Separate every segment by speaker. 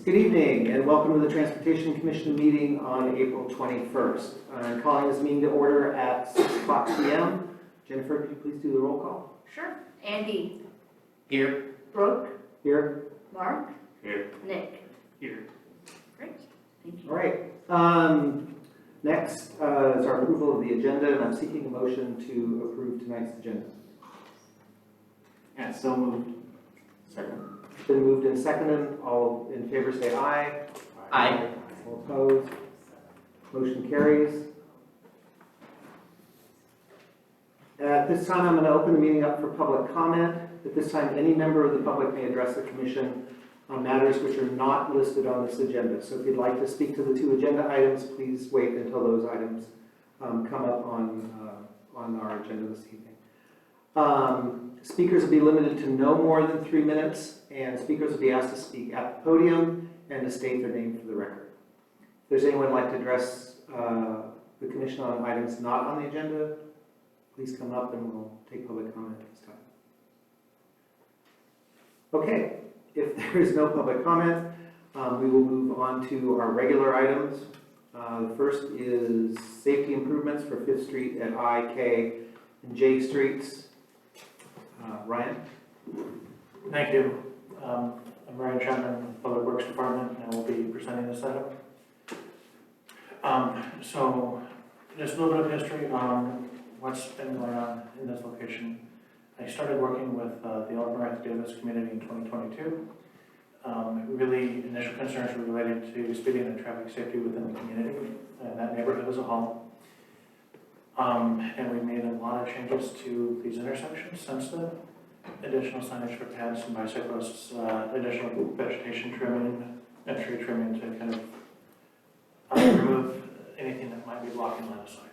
Speaker 1: Good evening and welcome to the Transportation Commission meeting on April 21st. I'm calling this meeting to order at 6 o'clock p.m. Jennifer, could you please do the roll call?
Speaker 2: Sure. Andy.
Speaker 3: Here.
Speaker 2: Brooke.
Speaker 1: Here.
Speaker 2: Mark.
Speaker 3: Here.
Speaker 2: Nick.
Speaker 3: Here.
Speaker 2: Great. Thank you.
Speaker 1: All right. Next is our approval of the agenda, and I'm seeking a motion to approve tonight's agenda.
Speaker 3: Yeah, so moved. Second.
Speaker 1: It's been moved and seconded. All in favor say aye.
Speaker 3: Aye.
Speaker 1: All opposed? Motion carries. At this time, I'm going to open the meeting up for public comment. At this time, any member of the public may address the commission on matters which are not listed on this agenda. So if you'd like to speak to the two agenda items, please wait until those items come up on our agenda this evening. Speakers will be limited to no more than 3 minutes, and speakers will be asked to speak at the podium and to state their name for the record. If there's anyone who'd like to address the commission on items not on the agenda, please come up and we'll take public comment at this time. Okay, if there is no public comment, we will move on to our regular items. The first is safety improvements for 5th Street at I, K, and J Streets. Ryan?
Speaker 4: Thank you. I'm Ryan Chapman with the Public Works Department, and I will be presenting this item. So, just a little bit of history on what's been going on in this location. I started working with the North Davis community in 2022. Really, initial concerns were related to speeding and traffic safety within the community and that neighborhood as a whole. And we made a lot of changes to these intersections since then. Additional signage for pads and bicyclists, additional vegetation trimming and tree trimming to kind of remove anything that might be blocking line of sight.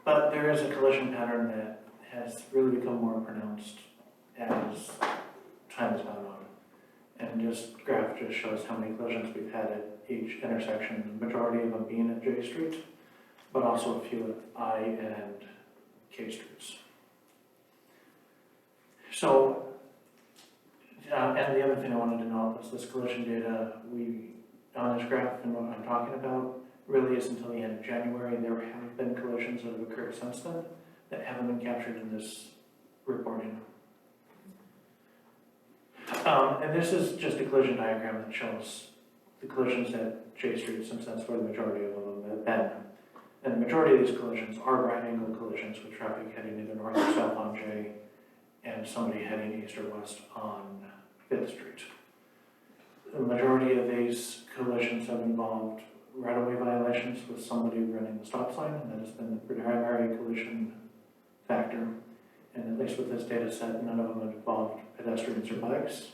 Speaker 4: But there is a collision pattern that has really become more pronounced as time has gone on. And this graph just shows how many collisions we've had at each intersection, the majority of them being at J Street, but also a few at I and K Streets. So, and the other thing I wanted to note was this collision data on this graph and what I'm talking about really is until the end of January. There have been collisions that have occurred since then that haven't been captured in this reporting. And this is just a collision diagram that shows the collisions at J Street, since that's where the majority of them have been. And the majority of these collisions are right angle collisions with traffic heading either north or south on J and somebody heading east or west on 5th Street. The majority of these collisions have involved right-of-way violations with somebody running the stop sign, and that has been the primary collision factor. And at least with this data set, none of them have involved pedestrians or bikes.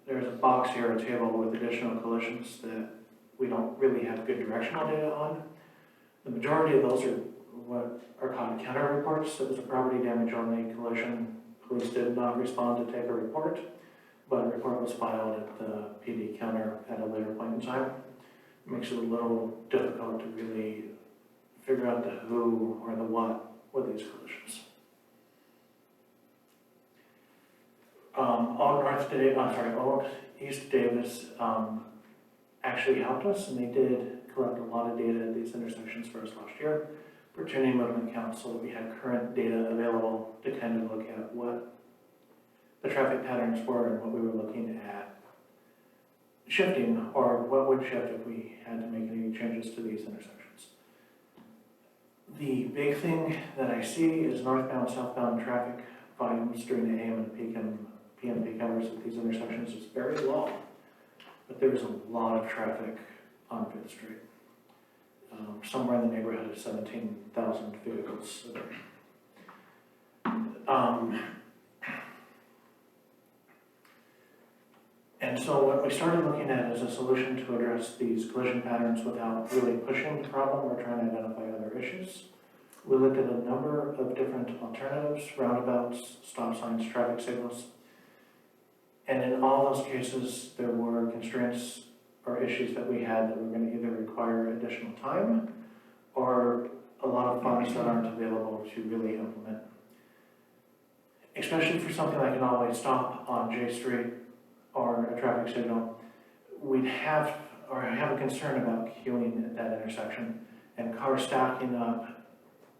Speaker 4: There's a box here, a table with additional collisions that we don't really have good directional data on. The majority of those are what are called counter reports. It was a property damage only collision. Police did not respond to take a report, but a report was filed at the PD counter at a later point in time. It makes it a little difficult to really figure out the who or the what with these collisions. Old East Davis actually helped us, and they did collect a lot of data at these intersections for us last year, pertaining movement counts, so that we had current data available to kind of look at what the traffic patterns were and what we were looking at shifting, or what would shift if we had to make any changes to these intersections. The big thing that I see is northbound, southbound traffic volumes during the AM and PM peak hours at these intersections is very low, but there is a lot of traffic on 5th Street. Somewhere in the neighborhood of 17,000 vehicles a day. And so what we started looking at is a solution to address these collision patterns without really pushing the problem or trying to identify other issues. We looked at a number of different alternatives, roundabouts, stop signs, traffic signals. And in all those cases, there were constraints or issues that we had that were going to either require additional time or a lot of funds that aren't available to really implement. especially for something like an all-way stop on J Street or a traffic signal, we'd have a concern about queuing at that intersection and cars stacking up,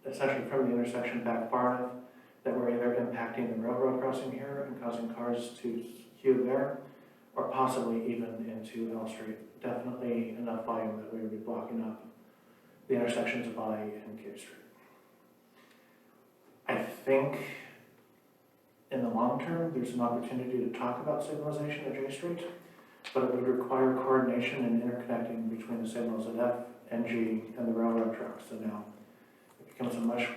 Speaker 4: essentially from the intersection back far enough that we're either impacting the railroad crossing here and causing cars to queue there, or possibly even into L Street. Definitely enough volume that we would be blocking up the intersections of I and K Street. I think in the long term, there's an opportunity to talk about signalization at J Street, but it would require coordination and interconnecting between the signals at F and G and the railroad tracks. So now it becomes a much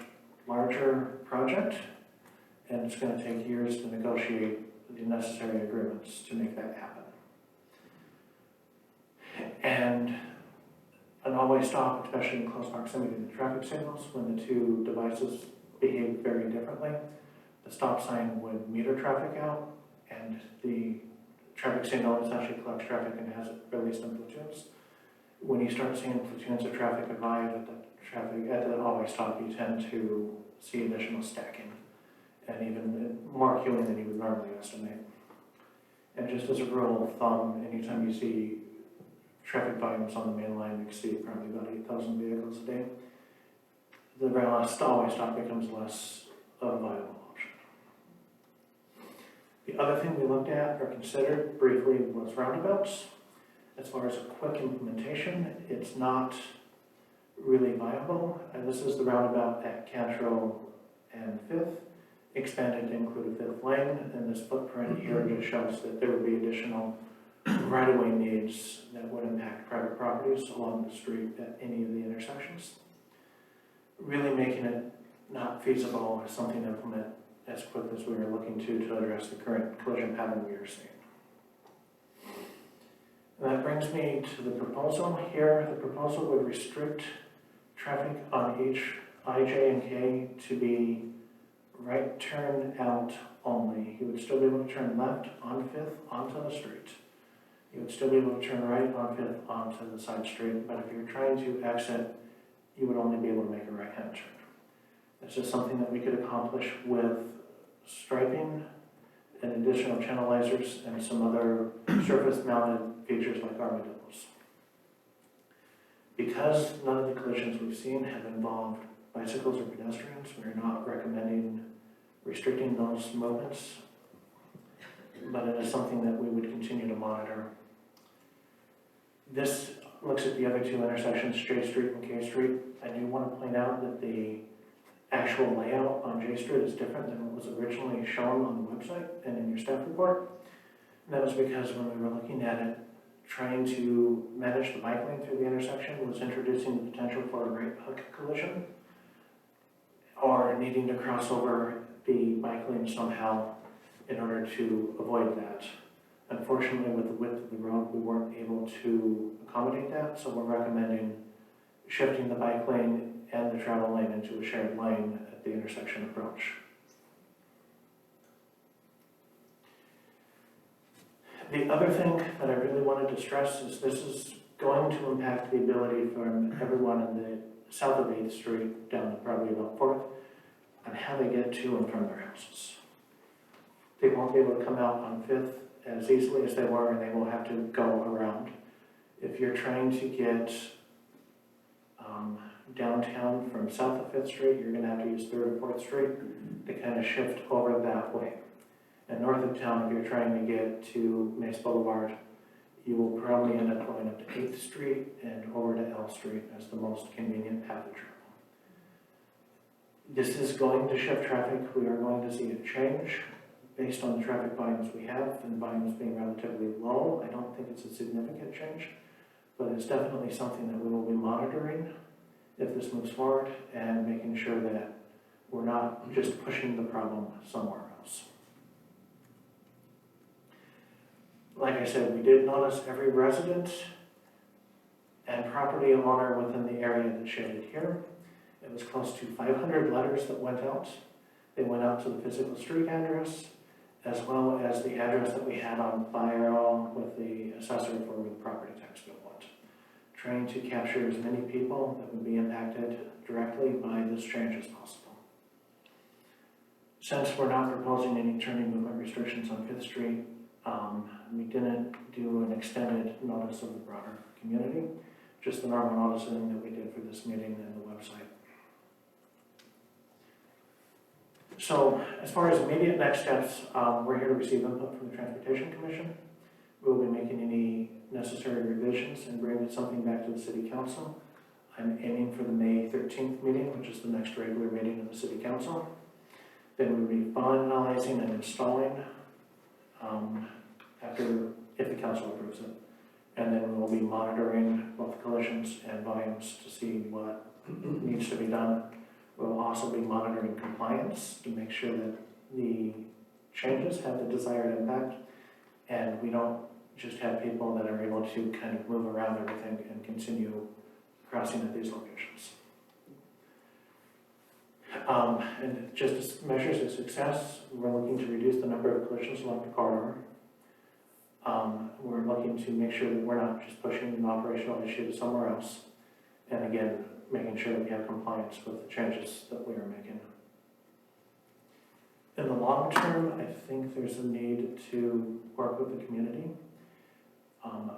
Speaker 4: larger project, and it's going to take years to negotiate the necessary agreements to make that happen. And an all-way stop, especially in close proximity to the traffic signals, when the two devices behave very differently, the stop sign would meter traffic out, and the traffic signal essentially collects traffic and has it released in platoons. When you start seeing platoons of traffic arrive at the all-way stop, you tend to see additional stacking and even more queuing than you would normally estimate. And just as a rule of thumb, anytime you see traffic volumes on the main line exceed probably about 8,000 vehicles a day, the all-way stop becomes less of a viable option. The other thing we looked at or considered briefly was roundabouts. As far as a quick implementation, it's not really viable. And this is the roundabout at Cantrell and 5th, expanded to include a 5th lane, and this footprint here just shows that there would be additional right-of-way needs that would impact private properties along the street at any of the intersections. Really making it not feasible is something to implement as quick as we are looking to address the current collision pattern we are seeing. And that brings me to the proposal here. The proposal would restrict traffic on each I, J, and K to be right turn out only. You would still be able to turn left on 5th onto the street. You would still be able to turn right on 5th onto the side street, but if you're trying to exit, you would only be able to make a right-hand turn. It's just something that we could accomplish with striping and additional channelizers and some other surface-mounted features like armadillos. Because none of the collisions we've seen have involved bicycles or pedestrians, we're not recommending restricting those movements, but it is something that we would continue to monitor. This looks at the other two intersections, J Street and K Street. I do want to point out that the actual layout on J Street is different than what was originally shown on the website and in your staff report. And that was because when we were looking at it, trying to manage the bike lane through the intersection was introducing the potential for a right hook collision or needing to cross over the bike lane somehow in order to avoid that. Unfortunately, with the width of the road, we weren't able to accommodate that, so we're recommending shifting the bike lane and the travel lane into a shared lane at the intersection approach. The other thing that I really wanted to stress is this is going to impact the ability for everyone in the south of 8th Street down to probably about 4th on how they get to and from their houses. They won't be able to come out on 5th as easily as they were, and they will have to go around. If you're trying to get downtown from south of 5th Street, you're going to have to use 3rd or 4th Street to kind of shift over that way. And north of town, if you're trying to get to Mace Boulevard, you will probably end up going up to 8th Street and over to L Street as the most convenient path of travel. This is going to shift traffic. We are going to see a change based on the traffic volumes we have, and volumes being relatively low. I don't think it's a significant change, but it's definitely something that we will be monitoring if this moves forward and making sure that we're not just pushing the problem somewhere else. Like I said, we did notice every resident and property owner within the area that's shaded here. It was close to 500 letters that went out. They went out to the physical street address, as well as the address that we had on file with the assessor for where the property tax bill went, trying to capture as many people that would be impacted directly by this change as possible. Since we're not proposing any turning movement restrictions on Fifth Street, we didn't do an extended notice of the broader community, just the normal noticing that we did for this meeting and the website. So as far as immediate next steps, we're here to receive input from the Transportation Commission. We'll be making any necessary revisions and bringing something back to the City Council. I'm aiming for the May 13th meeting, which is the next regular meeting of the City Council. Then we'll be finalizing and installing if the council approves it. And then we'll be monitoring both collisions and volumes to see what needs to be done. We'll also be monitoring compliance to make sure that the changes have the desired impact and we don't just have people that are able to kind of move around everything and continue crossing at these locations. And just as measures of success, we're looking to reduce the number of collisions along the corridor. We're looking to make sure that we're not just pushing an operational issue to somewhere else. And again, making sure that we have compliance with the changes that we are making. In the long term, I think there's a need to work with the community on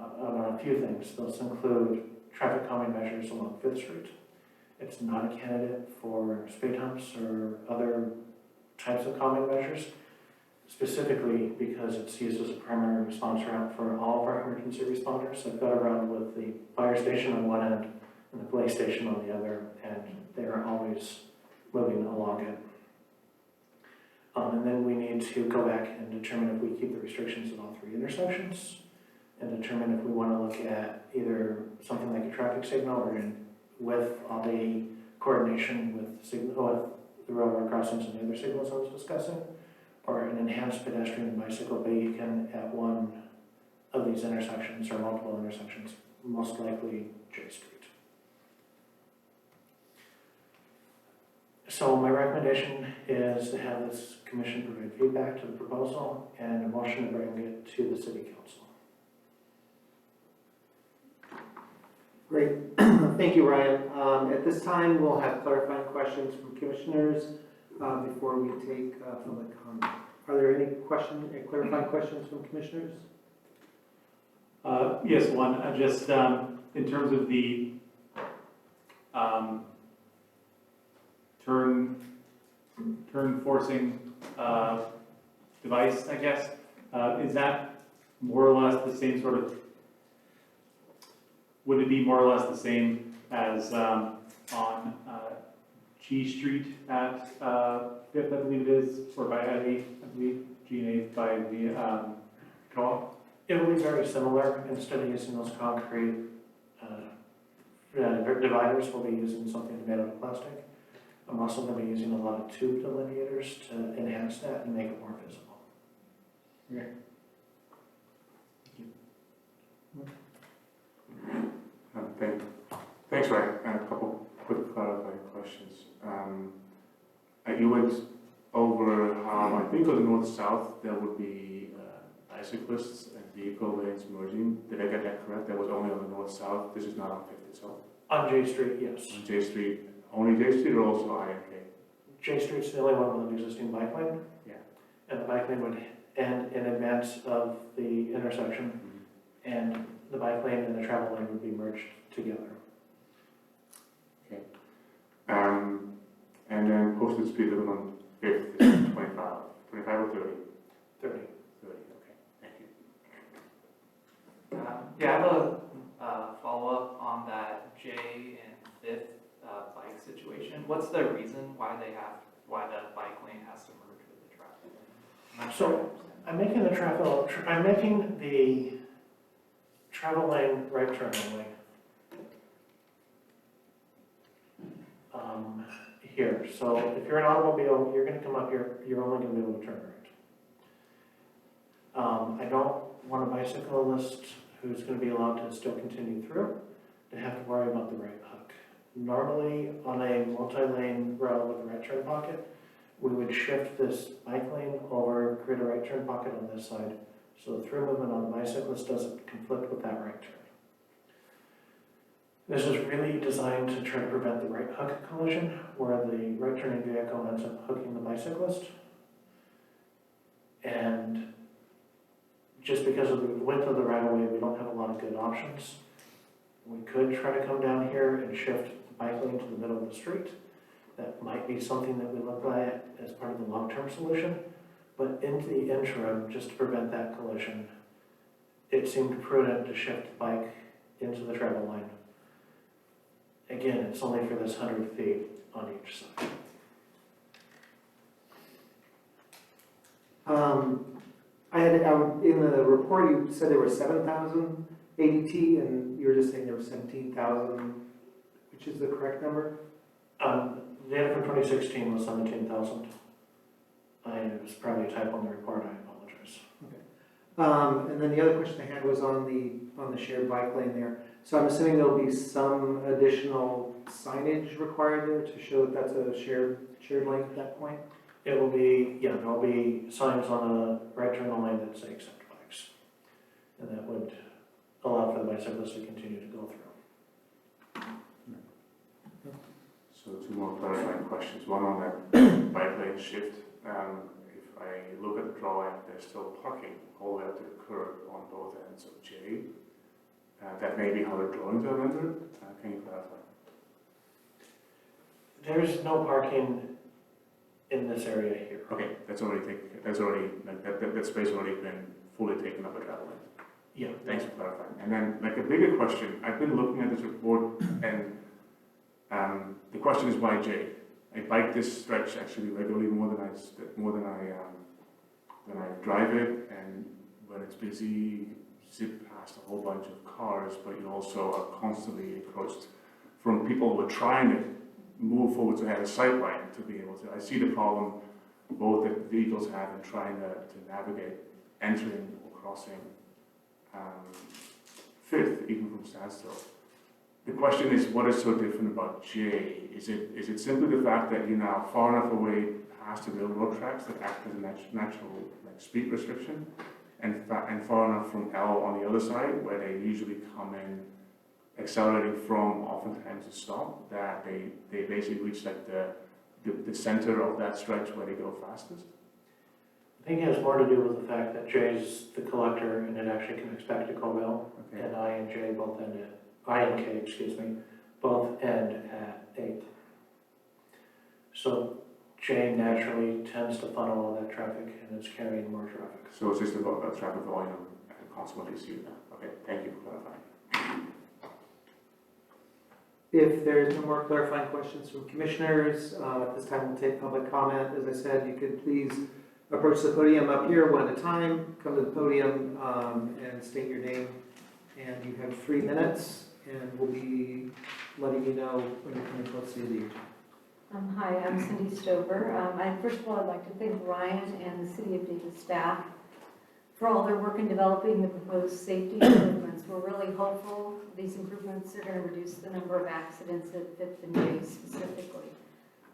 Speaker 4: a few things. Those include traffic calming measures along Fifth Street. It's not a candidate for speed humps or other types of calming measures, specifically because it's used as a primary response route for all of our emergency responders. I've got around with the fire station on one end and the police station on the other, and they are always moving along it. And then we need to go back and determine if we keep the restrictions at all three intersections, and determine if we want to look at either something like a traffic signal or with all the coordination with the railroad crossings and the other signals I was discussing, or an enhanced pedestrian and bicycle beacon at one of these intersections or multiple intersections, most likely J Street. So my recommendation is to have this commission provide feedback to the proposal and a motion to bring it to the City Council.
Speaker 1: Great. Thank you, Ryan. At this time, we'll have clarifying questions from commissioners before we take public comment. Are there any clarifying questions from commissioners?
Speaker 5: Yes, one. Just in terms of the turn forcing device, I guess, is that more or less the same sort of? Would it be more or less the same as on G Street at Fifth, I believe it is, or by Eddy, I believe, G and A by the co-op?
Speaker 4: It will be very similar. Instead of using those concrete dividers, we'll be using something made out of plastic. I'm also going to be using a lot of tube delineators to enhance that and make it more visible.
Speaker 5: Okay.
Speaker 6: Thanks, Ryan. And a couple quick clarifying questions. You went over how I think on the north-south there would be bicyclists and vehicle lanes merging. Did I get that correct? That was only on the north-south. This is not on Fifth itself.
Speaker 4: On J Street, yes.
Speaker 6: On J Street, only J Street or also IMK?
Speaker 4: J Street's the only one with an existing bike lane.
Speaker 6: Yeah.
Speaker 4: And the bike lane would end in advance of the intersection, and the bike lane and the travel lane would be merged together.
Speaker 6: Okay. And then posted speed limit on Fifth is 25 or 30?
Speaker 4: 30.
Speaker 6: 30, okay. Thank you.
Speaker 7: Yeah, I have a follow-up on that J and Fifth bike situation. What's the reason why the bike lane has to merge with the traffic lane? I'm not sure I understand.
Speaker 4: I'm making the travel lane right turn only. Here, so if you're an automobile, you're going to come up here, you're only going to be able to turn right. I don't want a bicyclist who's going to be allowed to still continue through to have to worry about the right hook. Normally, on a multi-lane road with a right turn pocket, we would shift this bike lane over, create a right turn pocket on this side, so the through movement on the bicyclist doesn't conflict with that right turn. This is really designed to try to prevent the right hook collision, where the right turning vehicle ends up hooking the bicyclist. And just because of the width of the right of way, we don't have a lot of good options. We could try to come down here and shift the bike lane to the middle of the street. That might be something that we look at as part of the long-term solution. But into the interim, just to prevent that collision, it seemed prudent to shift the bike into the travel lane. Again, it's only for this 100 feet on each side.
Speaker 1: In the report, you said there were 7,000 ADT, and you were just saying there were 17,000, which is the correct number?
Speaker 4: The data for 2016 was 17,000. It was probably a typo in the report, I apologize.
Speaker 1: And then the other question I had was on the shared bike lane there. So I'm assuming there'll be some additional signage required there to show that that's a shared lane at that point?
Speaker 4: It will be, yeah, there'll be signs on a right turn lane that say accept bikes. And that would allow for the bicyclists to continue to go through.
Speaker 6: So two more clarifying questions. One on that bike lane shift. If I look at the drawing, there's still parking all the way up to the curb on both ends of J. That may be how the drawings are rendered. Can you clarify?
Speaker 4: There's no parking in this area here.
Speaker 6: Okay, that's already that space already been fully taken up by travel lane.
Speaker 4: Yeah.
Speaker 6: Thanks for clarifying. And then, like, a bigger question. I've been looking at this report, and the question is why J? I bike this stretch actually regularly more than I drive it, and when it's busy, you zip past a whole bunch of cars, but you also are constantly encroached from people who are trying to move forward to have a sight line to be able to. I see the problem both that vehicles have in trying to navigate entering or crossing Fifth, even from standstill. The question is, what is so different about J? Is it simply the fact that you're now far enough away past the railroad tracks that act as a natural speed restriction, and far enough from L on the other side, where they usually come in accelerating from oftentimes a stop, that they basically reach like the center of that stretch where they go fastest?
Speaker 4: I think it has more to do with the fact that J is the collector and it actually can expect to go well,
Speaker 6: Okay.
Speaker 4: and I and J both end at, I and K, excuse me, both end at 8. So J naturally tends to funnel all that traffic and it's carrying more traffic.
Speaker 6: So it's just about traffic volume and consequently see that. Okay, thank you for clarifying.
Speaker 1: If there's no more clarifying questions from commissioners, at this time we'll take public comment. As I said, you could please approach the podium up here one at a time, come to the podium and state your name. And you have 3 minutes, and we'll be letting you know when you're coming close to the agenda.
Speaker 8: Hi, I'm Cindy Stover. First of all, I'd like to thank Ryan and the City of Davis staff for all their work in developing the proposed safety improvements. We're really hopeful these improvements are going to reduce the number of accidents at 5th and J specifically.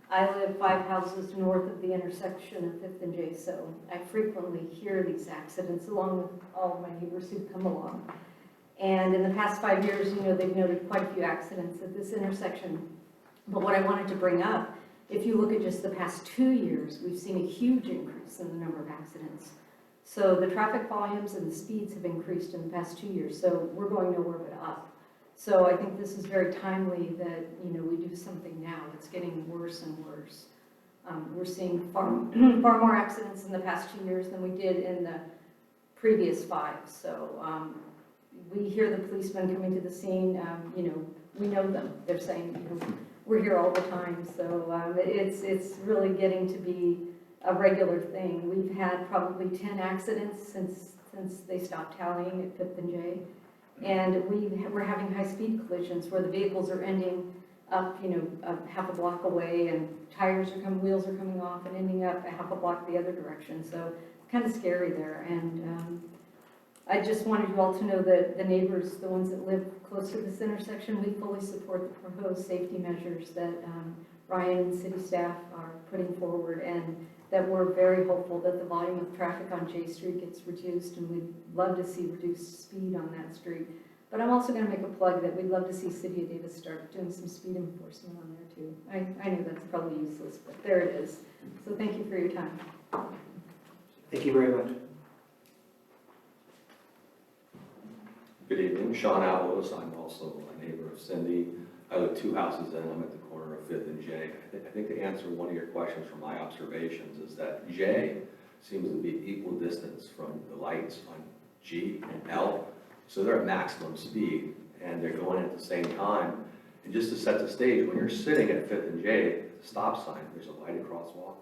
Speaker 8: I live 5 houses north of the intersection of 5th and J, so I frequently hear these accidents along with all of my neighbors who come along. And in the past 5 years, they've noted quite a few accidents at this intersection. But what I wanted to bring up, if you look at just the past 2 years, we've seen a huge increase in the number of accidents. So the traffic volumes and the speeds have increased in the past 2 years, so we're going nowhere but up. So I think this is very timely that, we do something now. It's getting worse and worse. We're seeing far more accidents in the past 2 years than we did in the previous 5. So we hear the policemen coming to the scene, we know them. They're saying, we're here all the time. So it's really getting to be a regular thing. We've had probably 10 accidents since they stopped tallying at 5th and J. And we're having high-speed collisions where the vehicles are ending up, a half a block away, and wheels are coming off and ending up a half a block the other direction. So it's kind of scary there. And I just wanted you all to know that the neighbors, the ones that live close to this intersection, we fully support the proposed safety measures that Ryan and city staff are putting forward, and that we're very hopeful that the volume of traffic on J Street gets reduced, and we'd love to see reduced speed on that street. But I'm also going to make a plug that we'd love to see City of Davis start doing some speed enforcement on there too. I know that's probably useless, but there it is. So thank you for your time.
Speaker 1: Thank you very much.
Speaker 9: Good evening, Sean Avalos. I'm also a neighbor of Cindy. I live 2 houses in. I'm at the corner of 5th and J. I think to answer one of your questions from my observations is that J seems to be equal distance from the lights on G and L. So they're at maximum speed and they're going at the same time. And just to set the stage, when you're sitting at 5th and J, the stop sign, there's a lighted crosswalk.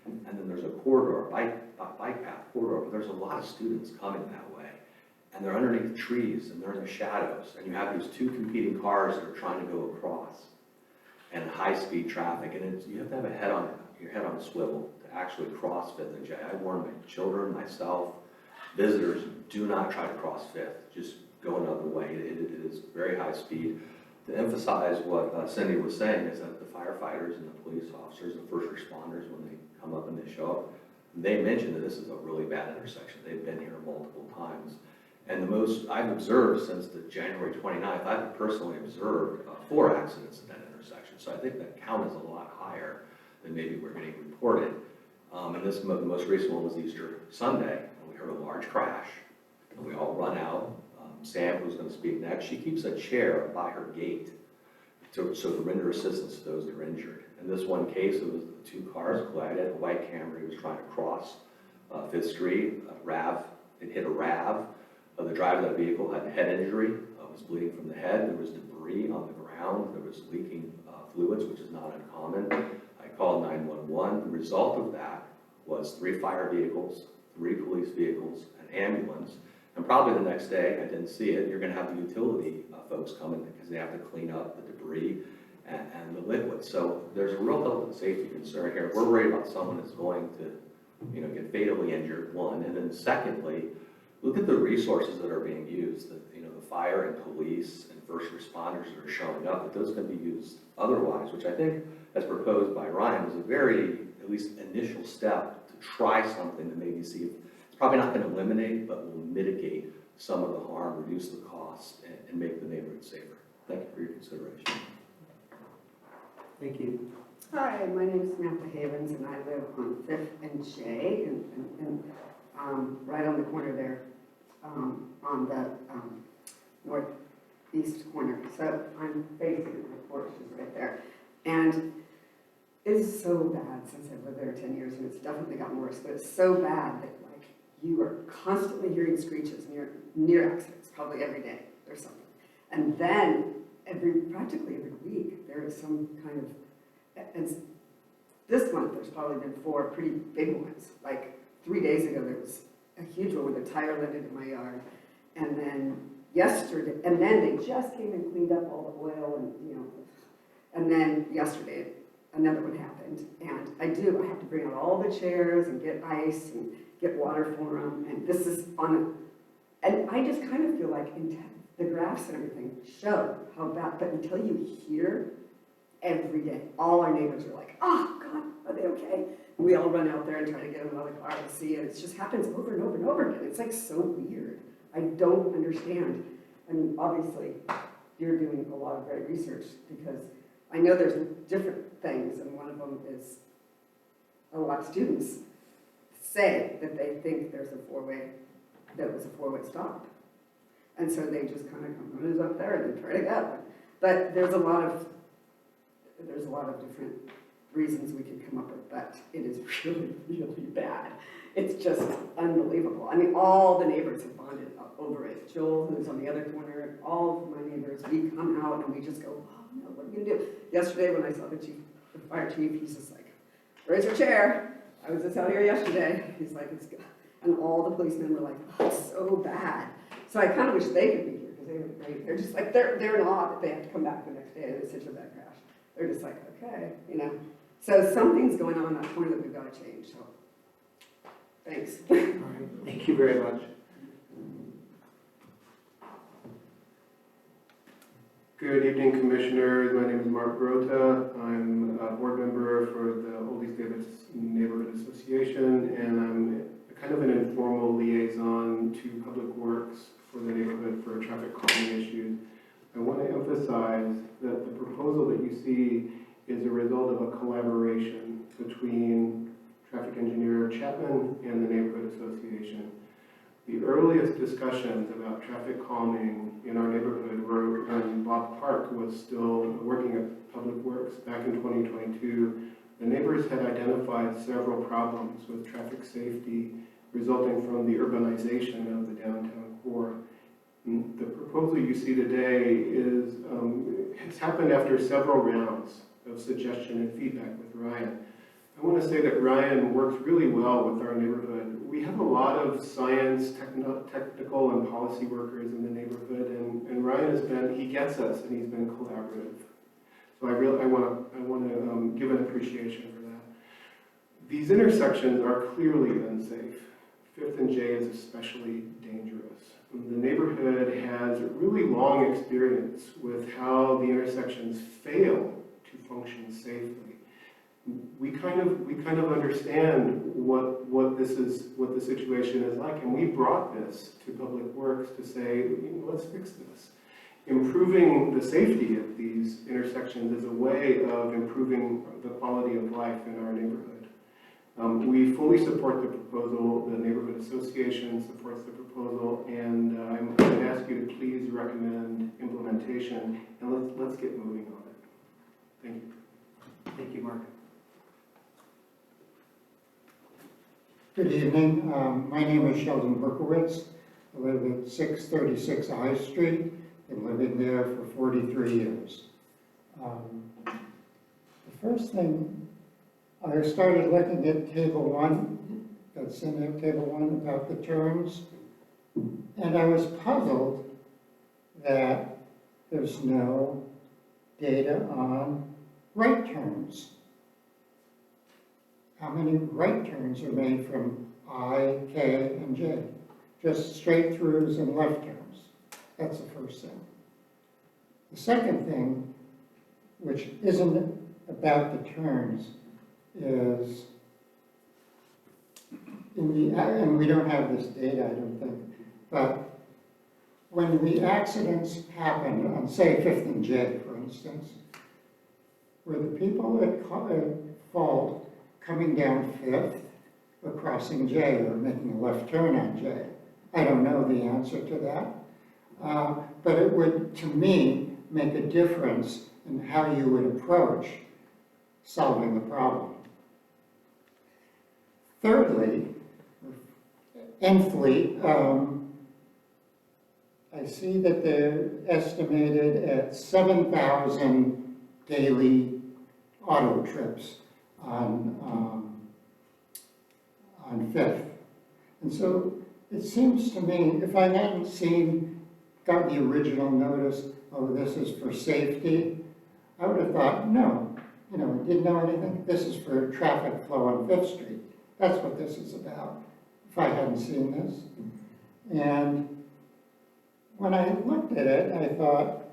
Speaker 9: And then there's a corridor, bike path corridor, but there's a lot of students coming that way. And they're underneath trees and they're in the shadows. And you have these 2 competing cars that are trying to go across. And high-speed traffic. And you have to have your head on a swivel to actually cross 5th and J. I warn my children, myself, visitors, do not try to cross 5th. Just go another way. It is very high speed. To emphasize what Cindy was saying is that the firefighters and the police officers, the first responders, when they come up and they show up, they mention that this is a really bad intersection. They've been here multiple times. And the most I've observed since the January 29th, I've personally observed 4 accidents at that intersection. So I think that count is a lot higher than maybe we're getting reported. And this the most recent one was Easter Sunday, and we heard a large crash, and we all run out. Sam, who's going to speak next, she keeps a chair by her gate to render assistance to those that are injured. In this one case, it was 2 cars collided. A white Camry was trying to cross 5th Street. It hit a RAV. The driver of that vehicle had a head injury, was bleeding from the head. There was debris on the ground. There was leaking fluids, which is not uncommon. I called 911. The result of that was 3 fire vehicles, 3 police vehicles, an ambulance. And probably the next day, I didn't see it, you're going to have the utility folks coming because they have to clean up the debris and the liquid. So there's a real health and safety concern here. We're worried about someone that's going to, get fatally injured, one. And then secondly, look at the resources that are being used. The fire and police and first responders that are showing up, that those can be used otherwise, which I think, as proposed by Ryan, was a very, at least initial step to try something to maybe see if it's probably not going to eliminate, but will mitigate some of the harm, reduce the cost, and make the neighborhood safer. Thank you for your consideration.
Speaker 1: Thank you.
Speaker 10: Hi, my name is Samantha Havens, and I live on 5th and J, and right on the corner there, on the northeast corner. So I'm facing the porch is right there. And it's so bad since I've lived there 10 years, and it's definitely gotten worse, but it's so bad that, like, you are constantly hearing screeches near accidents, probably every day or something. And then practically every week, there is some kind of, and this month there's probably been 4 pretty big ones. Like 3 days ago, there was a huge one with a tire landed in my yard. And then yesterday, and then they just came and cleaned up all the oil and then yesterday, another one happened. And I have to bring out all the chairs and get ice and get water for them. And this is and I just kind of feel like the graphs and everything show how bad, but until you hear every day, all our neighbors are like, oh God, are they okay? We all run out there and try to get them out of the car to see it. It just happens over and over and over again. It's like so weird. I don't understand. I mean, obviously, you're doing a lot of great research because I know there's different things, and one of them is a lot of students say that they think there's that was a four-way stop. And so they just kind of come who's up there and then try to go. But there's a lot of different reasons we could come up with, but it is really, really bad. It's just unbelievable. I mean, all the neighbors have bonded over it. Joel, who's on the other corner, all of my neighbors, we come out and we just go, oh no, what are we gonna do? Yesterday when I saw the fire chief, he's just like, raise your chair. I was just out here yesterday. He's like, it's good. And all the policemen were like, oh, it's so bad. So I kind of wish they could be here because they were great. They're just like, they're in awe that they have to come back the next day and it's such a bad crash. They're just like, okay, So something's going on in that corner that we've got to change, so thanks.
Speaker 1: All right, thank you very much.
Speaker 11: Good evening, Commissioners. My name is Mark Grota. I'm a board member for the Old East Davis Neighborhood Association, and I'm kind of an informal liaison to Public Works for the neighborhood for traffic calming issues. I want to emphasize that the proposal that you see is a result of a collaboration between traffic engineer, Mayor Chapman and the Neighborhood Association. The earliest discussions about traffic calming in our neighborhood were when Bob Park was still working at Public Works back in 2022. The neighbors had identified several problems with traffic safety resulting from the urbanization of the downtown core. The proposal you see today is it's happened after several rounds of suggestion and feedback with Ryan. I want to say that Ryan works really well with our neighborhood. We have a lot of science, technical, and policy workers in the neighborhood, and Ryan has been, he gets us, and he's been collaborative. So I want to give an appreciation for that. These intersections are clearly unsafe. 5th and J is especially dangerous. The neighborhood has really long experience with how the intersections fail to function safely. We kind of understand what the situation is like, and we brought this to Public Works to say, let's fix this. Improving the safety of these intersections is a way of improving the quality of life in our neighborhood. We fully support the proposal. The Neighborhood Association supports the proposal, and I'm going to ask you to please recommend implementation, and let's get moving on it. Thank you.
Speaker 1: Thank you, Mark.
Speaker 12: Good evening. My name is Sheldon Berkowitz. I live at 636 High Street. Been living there for 43 years. The first thing, I started looking at Table 1, that's in there, Table 1, about the turns, and I was puzzled that there's no data on right turns. How many right turns are made from I, K, and J? Just straight throughs and left turns. That's the first thing. The second thing, which isn't about the turns, is and we don't have this data, I don't think, but when the accidents happened on, say, 5th and J, for instance, were the people at fault coming down 5th or crossing J or making a left turn on J? I don't know the answer to that, but it would, to me, make a difference in how you would approach solving the problem. Thirdly, nthly, I see that they're estimated at 7,000 daily auto trips on 5th. And so it seems to me, if I hadn't got the original notice, oh, this is for safety, I would have thought, no, didn't know anything. This is for traffic flow on 5th Street. That's what this is about, if I hadn't seen this. And when I looked at it, I thought,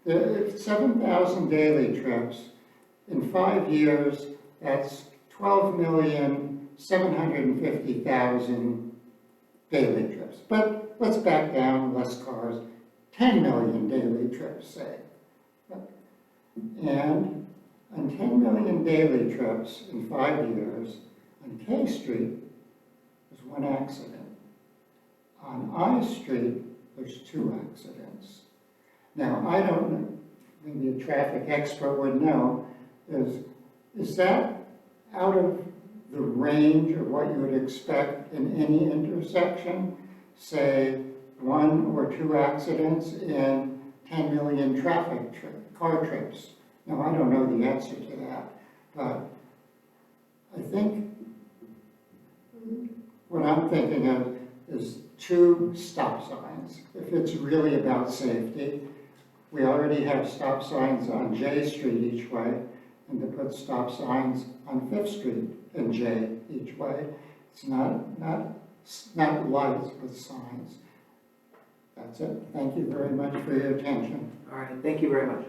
Speaker 12: the 7,000 daily trips, in 5 years, that's 12,750,000 daily trips. But let's back down, less cars, 10 million daily trips, say. And on 10 million daily trips in 5 years, on K Street, there's 1 accident. On I Street, there's 2 accidents. Now, I don't know, maybe a traffic expert would know, is that out of the range of what you would expect in any intersection? Say, 1 or 2 accidents in 10 million car trips. Now, I don't know the answer to that, but I think what I'm thinking of is 2 stop signs. If it's really about safety, we already have stop signs on J Street each way, and to put stop signs on 5th Street and J each way. It's not lights, but signs. That's it. Thank you very much for your attention.
Speaker 1: All right, thank you very much.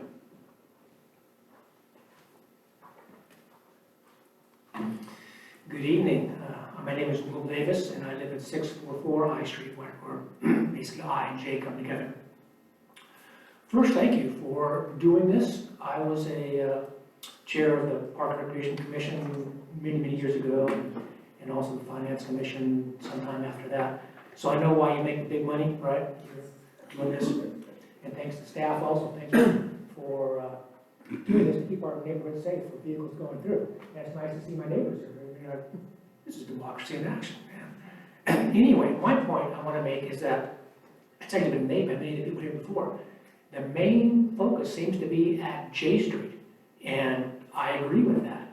Speaker 13: Good evening. My name is Will Davis, and I live at 644 I Street, where basically I and J come together. First, thank you for doing this. I was a chair of the Park and Recreation Commission many, many years ago, and also the Finance Commission sometime after that. So I know why you make the big money, right? You're doing this. And thanks to staff also, thanks for doing this to keep our neighborhood safe for vehicles going through. And it's nice to see my neighbors here. You know, this is democracy in action, man. Anyway, my point I want to make is that, it's actually been made by many of the people here before, the main focus seems to be at J Street, and I agree with that.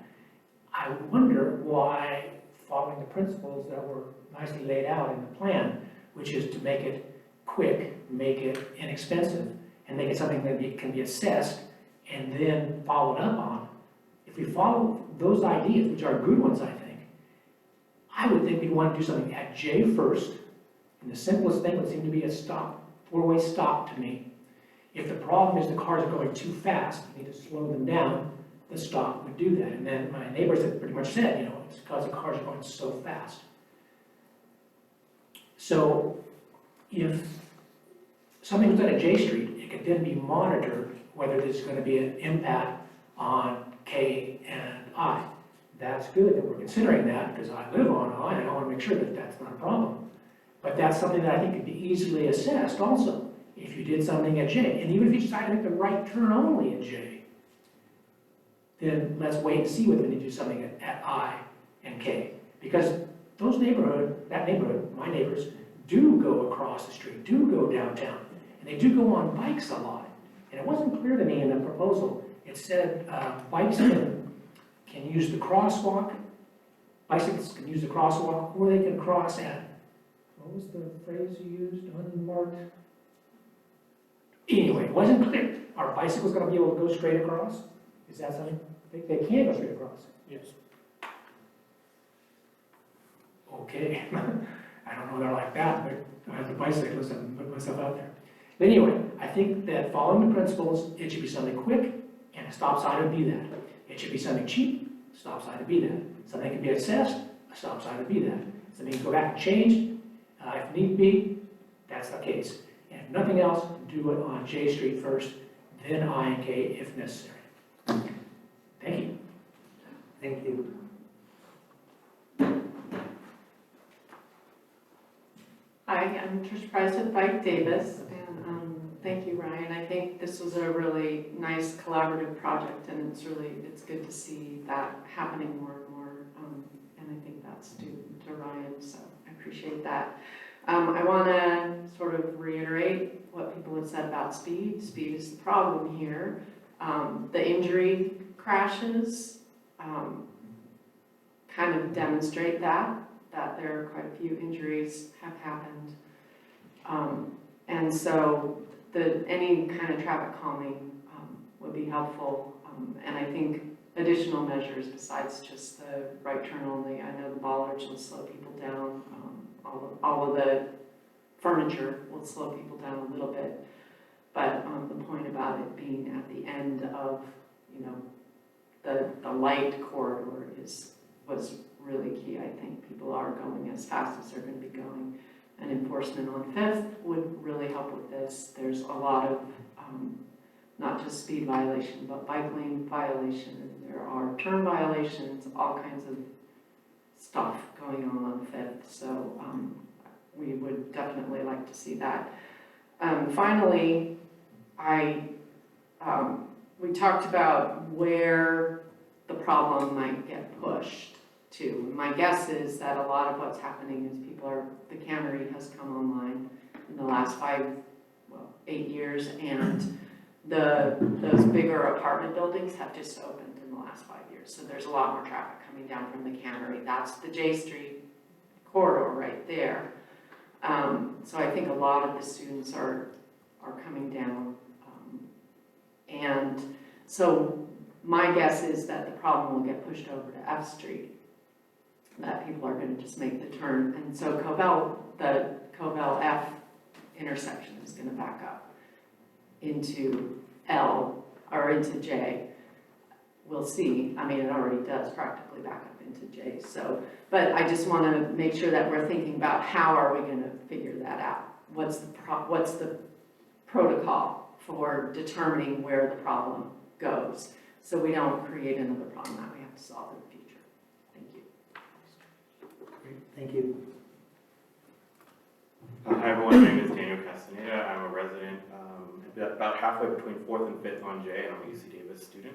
Speaker 13: I wonder why, following the principles that were nicely laid out in the plan, which is to make it quick, make it inexpensive, and make it something that can be assessed and then followed up on. If we follow those ideas, which are good ones, I would think we'd want to do something at J first, and the simplest thing would seem to be a stop, four-way stop to me. If the problem is the cars are going too fast, you need to slow them down, the stop would do that. And then my neighbors have pretty much said, you know, it's because the cars are going so fast. So if something was done at J Street, it could then be monitored whether there's going to be an impact on K and I. That's good that we're considering that, because I live on I, and I want to make sure that that's not a problem. But that's something that I think could be easily assessed also, if you did something at J. And even if you decide to make the right turn only at J, then let's wait and see whether we need to do something at I and K. Because those that neighborhood, my neighbors, do go across the street, do go downtown, and they do go on bikes a lot. And it wasn't clear to me in the proposal. It said bikes can use the crosswalk, bicycles can use the crosswalk, or they can cross at, what was the phrase you used, unmarked? Anyway, it wasn't clear. Are bicycles going to be able to go straight across? Is that something? They can go straight across. Yes. Okay. I don't know they're like that, but as a bicyclist, I'm putting myself out there. But anyway, I think that following the principles, it should be something quick, and a stop sign would be that. It should be something cheap, a stop sign would be that. Something can be assessed, a stop sign would be that. Something can go back and change, if need be, that's the case. And if nothing else, do it on J Street first, then I and K if necessary. Thank you.
Speaker 1: Thank you.
Speaker 14: Hi, I'm Trish Price with Bike Davis, and thank you, Ryan. I think this was a really nice collaborative project, and it's good to see that happening more and more, and I think that's due to Ryan, so I appreciate that. I want to sort of reiterate what people have said about speed. Speed is the problem here. The injury crashes kind of demonstrate that there are quite a few injuries have happened. And so any kind of traffic calming would be helpful. And I think additional measures besides just the right turn only. I know the bollards will slow people down. All of the furniture will slow people down a little bit. But the point about it being at the end of, you know, the light corridor was really key. I think people are going as fast as they're going to be going. And enforcement on 5th would really help with this. There's a lot of not just speed violation, but bike lane violation. There are turn violations, all kinds of stuff going on 5th. So we would definitely like to see that. Finally, we talked about where the problem might get pushed to. My guess is that a lot of what's happening is the cannery has come online in the last 8 years, and those bigger apartment buildings have just opened in the last 5 years. So there's a lot more traffic coming down from the cannery. That's the J Street corridor right there. So I think a lot of the students are coming down. And so my guess is that the problem will get pushed over to F Street, that people are going to just make the turn. And so the Covell F intersection is going to back up into L or into J. We'll see. I mean, it already does practically back up into J. So, but I just want to make sure that we're thinking about how are we going to figure that out? What's the protocol for determining where the problem goes, so we don't create another problem that we to solve in the future. Thank you.
Speaker 1: Great, thank you.
Speaker 15: Hi everyone, my name is Daniel Castaneda. I'm a resident about halfway between 4th and 5th on J, and I'm a UC Davis student.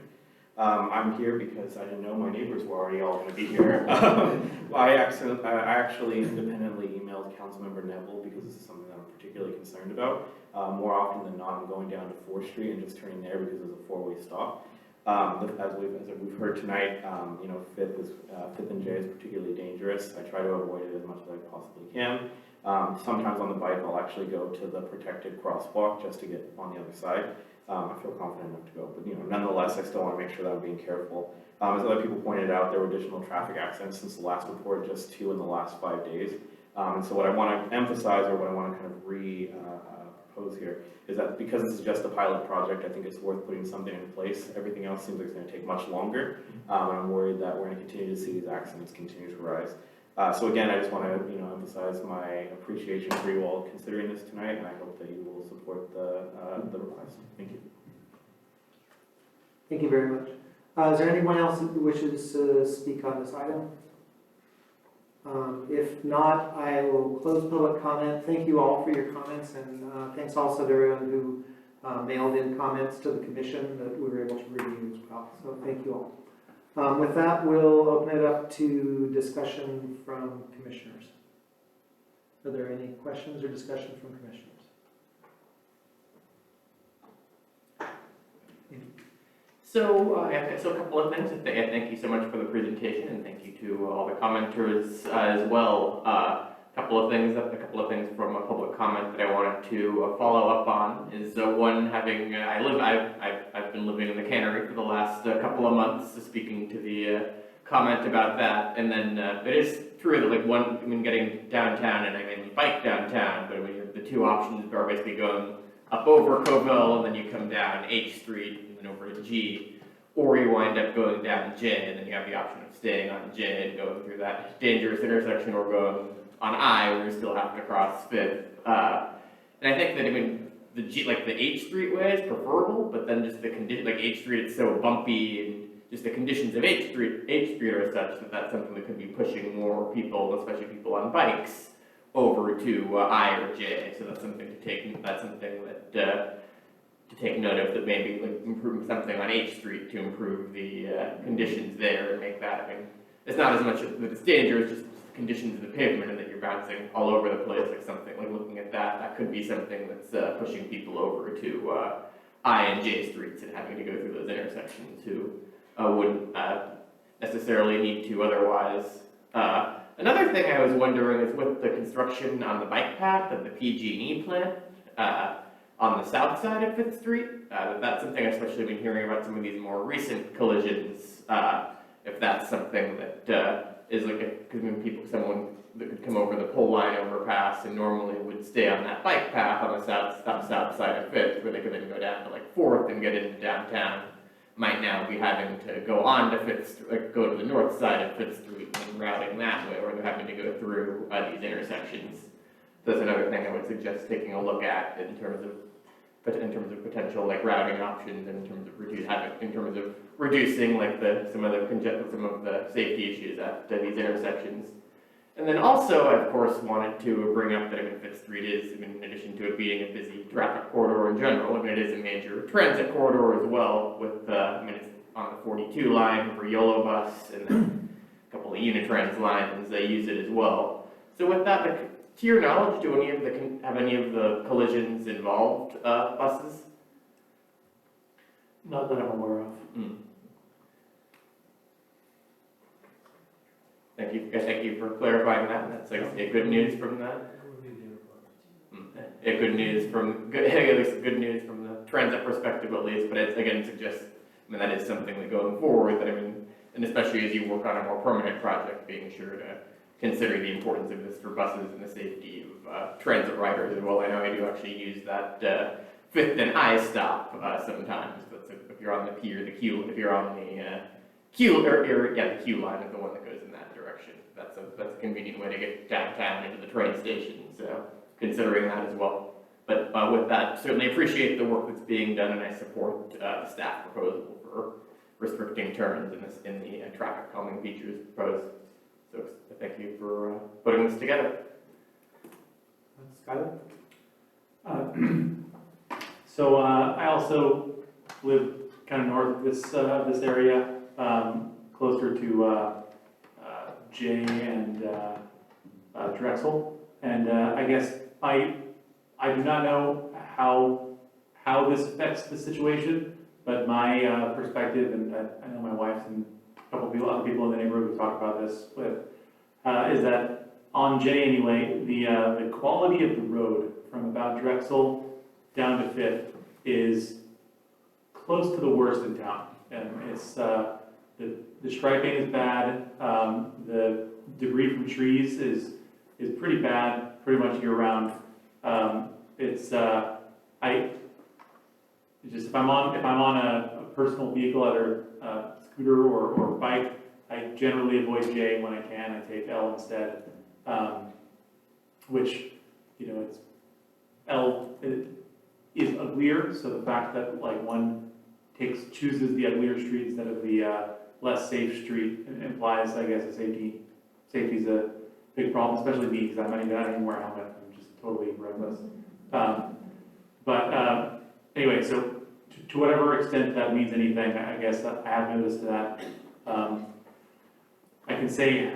Speaker 15: I'm here because I didn't know my neighbors were already all going to be here. I actually independently emailed Councilmember Neville because this is something that I'm particularly concerned about. More often than not, I'm going down to 4th Street and just turning there because there's a four-way stop. As we've heard tonight, 5th and J is particularly dangerous. I try to avoid it as much as I possibly can. Sometimes on the bike, I'll actually go to the protected crosswalk just to get on the other side. I feel confident enough to go, but nonetheless, I still want to make sure that I'm being careful. As other people pointed out, there were additional traffic accidents since the last report, just 2 in the last 5 days. And so what I want to emphasize, or what I want to kind of propose here, is that because this is just a pilot project, I think it's worth putting something in place. Everything else seems like it's going to take much longer, and I'm worried that we're going to continue to see these accidents continue to rise. So again, I just want to emphasize my appreciation for you all considering this tonight, and I hope that you will support the request. Thank you.
Speaker 1: Thank you very much. Is there anyone else who wishes to speak on this item? If not, I will close public comment. Thank you all for your comments, and thanks also to everyone who mailed in comments to the commission that we were able to review as well. So thank you all. With that, we'll open it up to discussion from commissioners. Are there any questions or discussion from commissioners?
Speaker 3: So a couple of things. Thank you so much for the presentation, and thank you to all the commenters as well. A couple of things from a public comment that I wanted to follow up on is one, I've been living in the Cannery for the last couple of months, speaking to the comment about that, and then it is true that getting downtown, and I mainly bike downtown, but the two options are basically going up over Covell, and then you come down H Street and then over to G, or you wind up going down J, and then you have the option of staying on J and going through that dangerous intersection, or going on I, where you still have to cross 5th. And I think that the H Street way is preferable, but then just the condition, H Street, it's so bumpy, and just the conditions of H Street are such that that's something that could be pushing more people, especially people on bikes, over to I or J. So that's something to take. That's something that to take note of. That maybe improve something on H Street to improve the conditions there and make that. It's not as much that it's dangerous, just the conditions of the pavement and that you're bouncing all over the place. Looking at that could be something that's pushing people over to I and J streets and having to go through those intersections who wouldn't necessarily need to otherwise. Another thing I was wondering is with the construction on the bike path of the PG&E plant on the south side of 5th Street, that's something I've especially been hearing about some of these more recent collisions, if that's something that is someone that could come over the pole line overpass and normally would stay on that bike path on the south side of 5th, where they could then go down to 4th and get into downtown, might now be having to go on to 5th, go to the north side of 5th Street and routing that way, or they're having to go through these intersections. So that's another thing I would suggest taking a look at in terms of potential routing options, and in terms of reducing some of the safety issues at these intersections. And then also, I of course wanted to bring up that 5th Street is, in addition to it being a busy traffic corridor in general, it is a major transit corridor as well, with it's on the 42 line for YOLO bus, and then a couple of Unitrans lines, they use it as well. So with that, to your knowledge, have any of the collisions involved buses?
Speaker 4: Not that I'm aware of.
Speaker 3: Thank you for clarifying that. That's good news from that. Good news from the transit perspective at least. But it again suggests, that is something that going forward, and especially as you work on a more permanent project, being sure to consider the importance of this for buses and the safety of transit riders as well. I know I do actually use that 5th and I stop sometimes. But if you're on the P or the Q, if you're on the the Q line is the one that goes in that direction. That's a convenient way to get downtown into the train station, so considering that as well. But with that, certainly appreciate the work that's being done, and I support the staff proposal for restricting turns in the traffic calming features proposed. So thank you for putting this together.
Speaker 1: Skylar?
Speaker 5: So I also live kind of north of this area, closer to Jay and Drexel. And I guess I do not know how this affects the situation, but my perspective, and I know my wife and a couple of other people in the neighborhood we talked about this with, is that on Jay anyway, the quality of the road from about Drexel down to Fifth is close to the worst in town. And it's the striping is bad. The debris from trees is pretty bad, pretty much year round. It's just if I'm on a personal vehicle, either scooter or bike, I generally avoid J when I can. I take L instead, which, you know, it's L is uglier. So the fact that like one chooses the uglier street instead of the less safe street implies, I guess, safety is a big problem, especially me because I'm not even wear a helmet. I'm just totally reckless. Anyway, so to whatever extent that means anything, I guess I have noticed that. I can say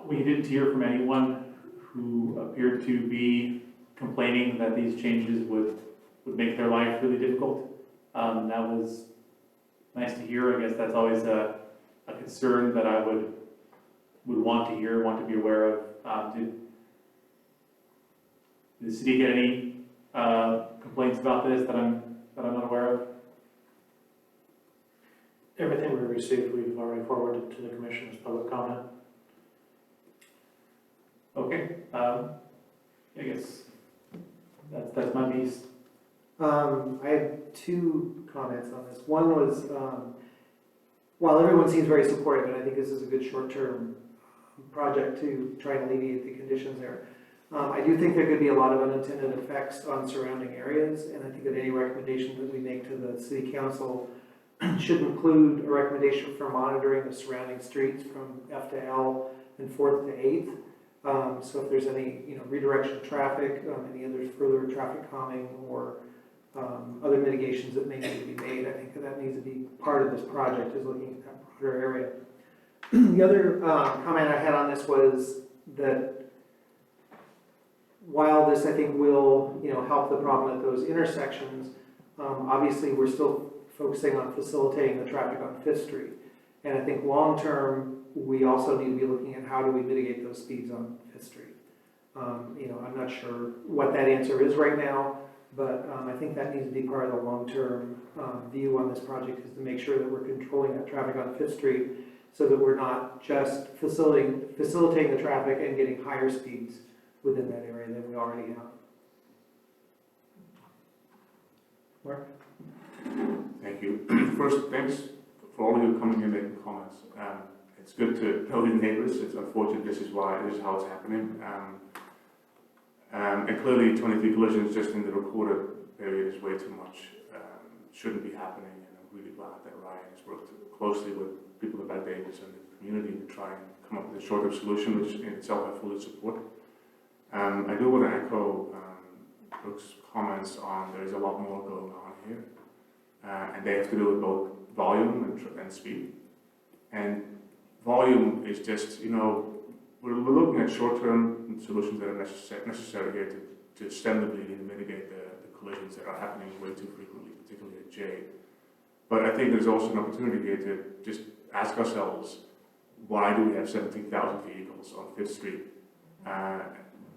Speaker 5: we didn't hear from anyone who appeared to be complaining that these changes would make their life really difficult. That was nice to hear. I guess that's always a concern that I would want to hear, want to be aware of. Did the city get any complaints about this that I'm not aware of?
Speaker 4: Everything we received, we've already forwarded to the commission as public comment.
Speaker 5: Okay, I guess that's my piece.
Speaker 1: I had two comments on this. One was, while everyone seems very supportive, and I think this is a good short-term project to try and alleviate the conditions there, I do think there could be a lot of unintended effects on surrounding areas, and I think that any recommendation that we make to the city council should include a recommendation for monitoring the surrounding streets from F to L and 4th to 8th. So if there's any, redirection of traffic, any other further traffic calming or other mitigations that may need to be made, I think that needs to be part of this project, is looking at that broader area. The other comment I had on this was that while this, I think, will, help the problem at those intersections, obviously we're still focusing on facilitating the traffic on 5th Street. And I think long-term, we also need to be looking at how do we mitigate those speeds on 5th Street. I'm not sure what that answer is right now, but I think that needs to be part of the long-term view on this project, is to make sure that we're controlling that traffic on 5th Street so that we're not just facilitating the traffic and getting higher speeds within that area than we already have. Mark?
Speaker 6: Thank you. First, thanks for all of you coming and making comments. It's good to know your neighbors. It's unfortunate this is how it's happening. And clearly 23 collisions just in the recorded period is way too much. Shouldn't be happening, and I'm really glad that Ryan has worked closely with people about Davis and the community to try and come up with a short-term solution, which in itself I fully support. I do want to echo Brooke's comments on there's a lot more going on here. And they have to do with both volume and speed. And volume is just, we're looking at short-term solutions that are necessary here to stem the bleeding and mitigate the collisions that are happening way too frequently, particularly at J. But I think there's also an opportunity here to just ask ourselves, why do we have 17,000 vehicles on 5th Street?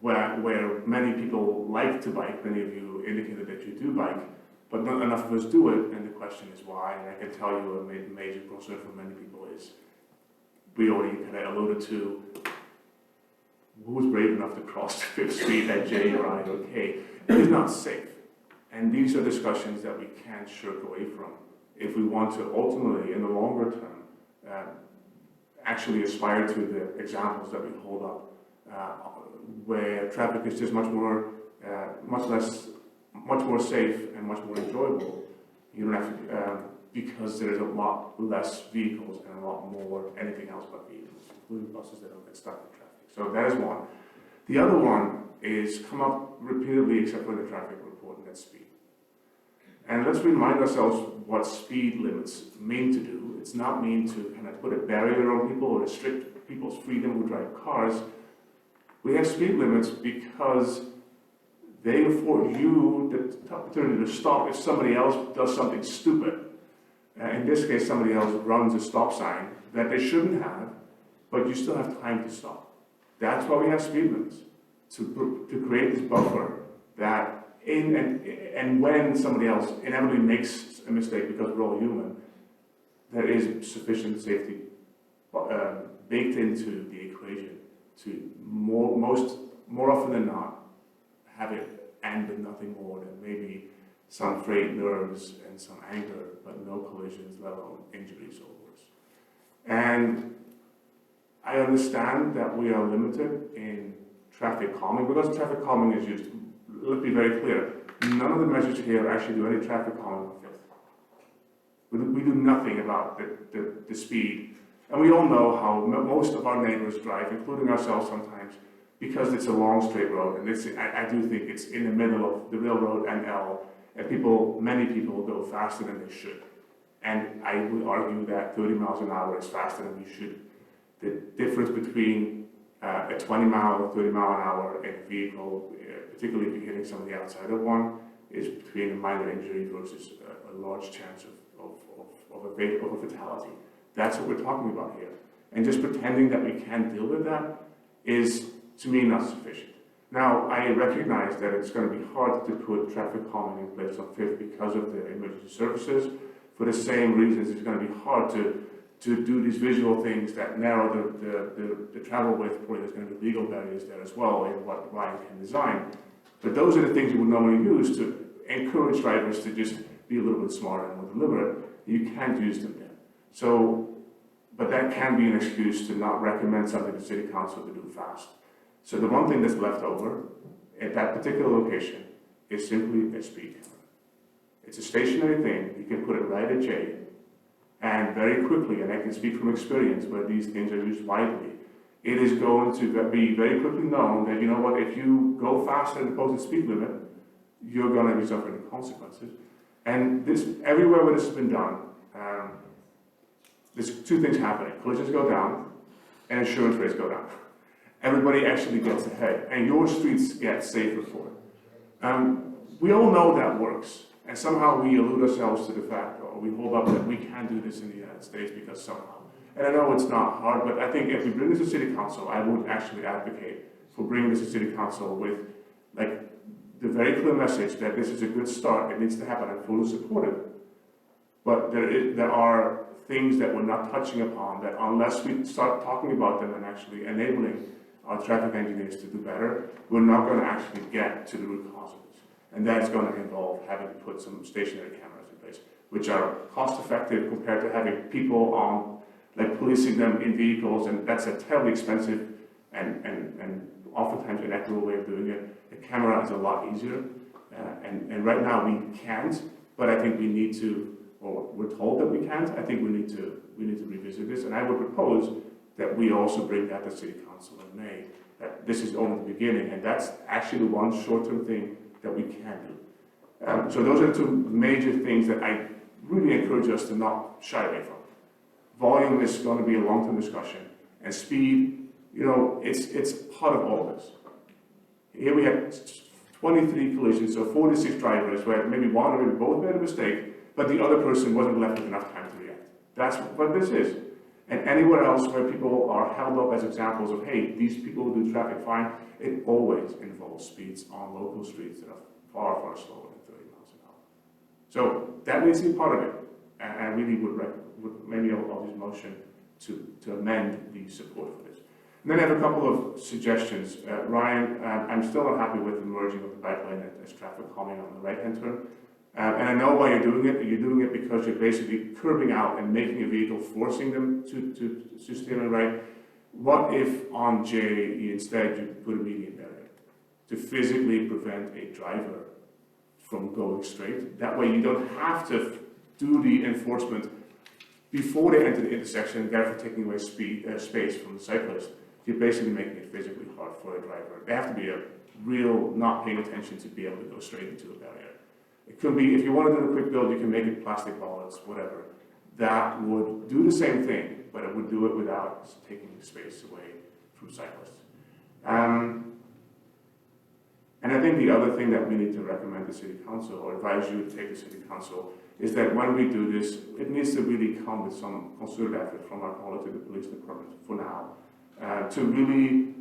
Speaker 6: Where many people like to bike, many of you indicated that you do bike, but not enough of us do it, and the question is why. And I can tell you a major concern for many people is, we already kind of alluded to, who's brave enough to cross the 5th Street at J or I or K? It is not safe. And these are discussions that we can't shirk away from if we want to ultimately, in the longer term, actually aspire to the examples that we hold up, where traffic is just much more safe and much more enjoyable. You don't have to because there is a lot less vehicles and a lot more anything else but vehicles, including buses that don't get stuck in traffic. So that is one. The other one is come up repeatedly except for the traffic report, and that's speed. And let's remind ourselves what speed limits mean to do. It's not mean to kind of put a barrier on people or restrict people's freedom who drive cars. We have speed limits because they afford you the opportunity to stop if somebody else does something stupid. In this case, somebody else runs a stop sign that they shouldn't have, but you still have time to stop. That's why we have speed limits, to create this buffer that and when somebody else inevitably makes a mistake, because we're all human, there is sufficient safety baked into the equation to more often than not have it end with nothing more than maybe some frayed nerves and some anger, but no collisions, let alone injuries or worse. And I understand that we are limited in traffic calming, because traffic calming is used. Let's be very clear, none of the measures here actually do any traffic calming on Fifth. We do nothing about the speed. And we all know how most of our neighbors drive, including ourselves sometimes, because it's a long straight road. And I do think it's in the middle of the railroad and L, and many people go faster than they should. And I would argue that 30 miles an hour is faster than we should. The difference between a 20 mile or 30 mile an hour in a vehicle, particularly if you're hitting somebody outside of one, is between a minor injury versus a large chance of a fatality. That's what we're talking about here. And just pretending that we can't deal with that is, to me, not sufficient. Now, I recognize that it's going to be hard to put traffic calming in place on Fifth because of the emergency services. For the same reasons, it's going to be hard to do these visual things that narrow the travel width. Probably there's going to be legal barriers there as well in what Ryan can design. But those are the things you would normally use to encourage drivers to just be a little bit smarter and more deliberate. You can't use them there. So, but that can be an excuse to not recommend something to City Council to do fast. So the one thing that's left over at that particular location is simply a speed camera. It's a stationary thing. You can put it right at J, and very quickly, and I can speak from experience where these things are used widely, it is going to be very quickly known that, you know what, if you go faster than the posted speed limit, you're going to be suffering the consequences. And this, everywhere where this has been done, there's two things happening. Collisions go down, and insurance rates go down. Everybody actually gets ahead, and your streets get safer for it. We all know that works, and somehow we elude ourselves to the fact, or we hold up that we can do this in the United States because somehow. And I know it's not hard, but I think if we bring this to City Council, I would actually advocate for bringing this to City Council with, like, the very clear message that this is a good start, it needs to happen, I'm fully supportive. But there are things that we're not touching upon that unless we start talking about them and actually enabling our traffic engineers to do better, we're not going to actually get to the root causes. And that's going to involve having to put some stationary cameras in place, which are cost effective compared to having people on, like policing them in vehicles, and that's a terribly expensive and oftentimes inequitable way of doing it. A camera is a lot easier, and right now we can't, but I think we need to, or we're told that we can't. I think we need to revisit this, and I would propose that we also bring that to City Council in May. That this is only the beginning, and that's actually the one short-term thing that we can do. So those are the two major things that I really encourage us to not shy away from. Volume is going to be a long-term discussion, and speed, you know, it's part of all of this. Here we have 23 collisions, so 46 drivers where maybe one or maybe both made a mistake, but the other person wasn't left with enough time to react. That's what this is. And anywhere else where people are held up as examples of, hey, these people do traffic fine, it always involves speeds on local streets that are far, far slower than 30 miles an hour. So that needs to be part of it. And I really would maybe I'll use motion to amend the support for this. And then I have a couple of suggestions. Ryan, I'm still not happy with the merging of the bike lane as traffic calming on the right-hand turn. And I know why you're doing it. You're doing it because you're basically curbing out and making a vehicle, forcing them to steer on the right. What if on J, instead you put a median barrier to physically prevent a driver from going straight? That way you don't have to do the enforcement before they enter the intersection, therefore taking away space from the cyclist, you're basically making it physically hard for a driver. They have to be a real not paying attention to be able to go straight into a barrier. It could be, if you want to do a quick build, you can make it plastic bollards, whatever. That would do the same thing, but it would do it without taking space away from cyclists. And I think the other thing that we need to recommend the City Council, or advise you to take to City Council, is that when we do this, it needs to really come with some concerted effort from our colleagues at the police department for now, to really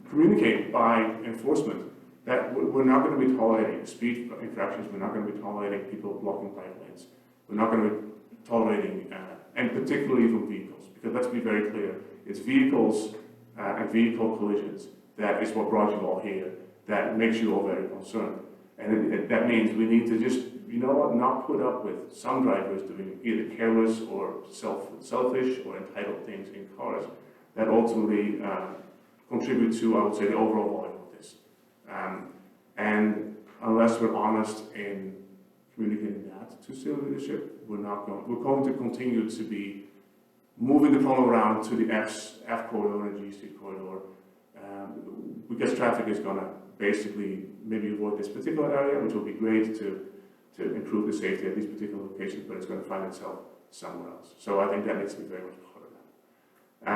Speaker 6: communicate by enforcement that we're not going to be tolerating speed infractions, we're not going to be tolerating people blocking bike lanes, we're not going to be tolerating, and particularly from vehicles, because let's be very clear, it's vehicles and vehicle collisions that is what brought you all here, that makes you all very concerned. And that means we need to just, you know what, not put up with some drivers doing either careless or selfish or entitled things in cars that ultimately contribute to, I would say, the overall volume of this. And unless we're honest in communicating that to city leadership, we're going to continue to be moving the problem around to the F corridor and G Street corridor, because traffic is going to basically maybe avoid this particular area, which will be great to improve the safety at these particular locations, but it's going to find itself somewhere else. So I think that needs to be very much part of that.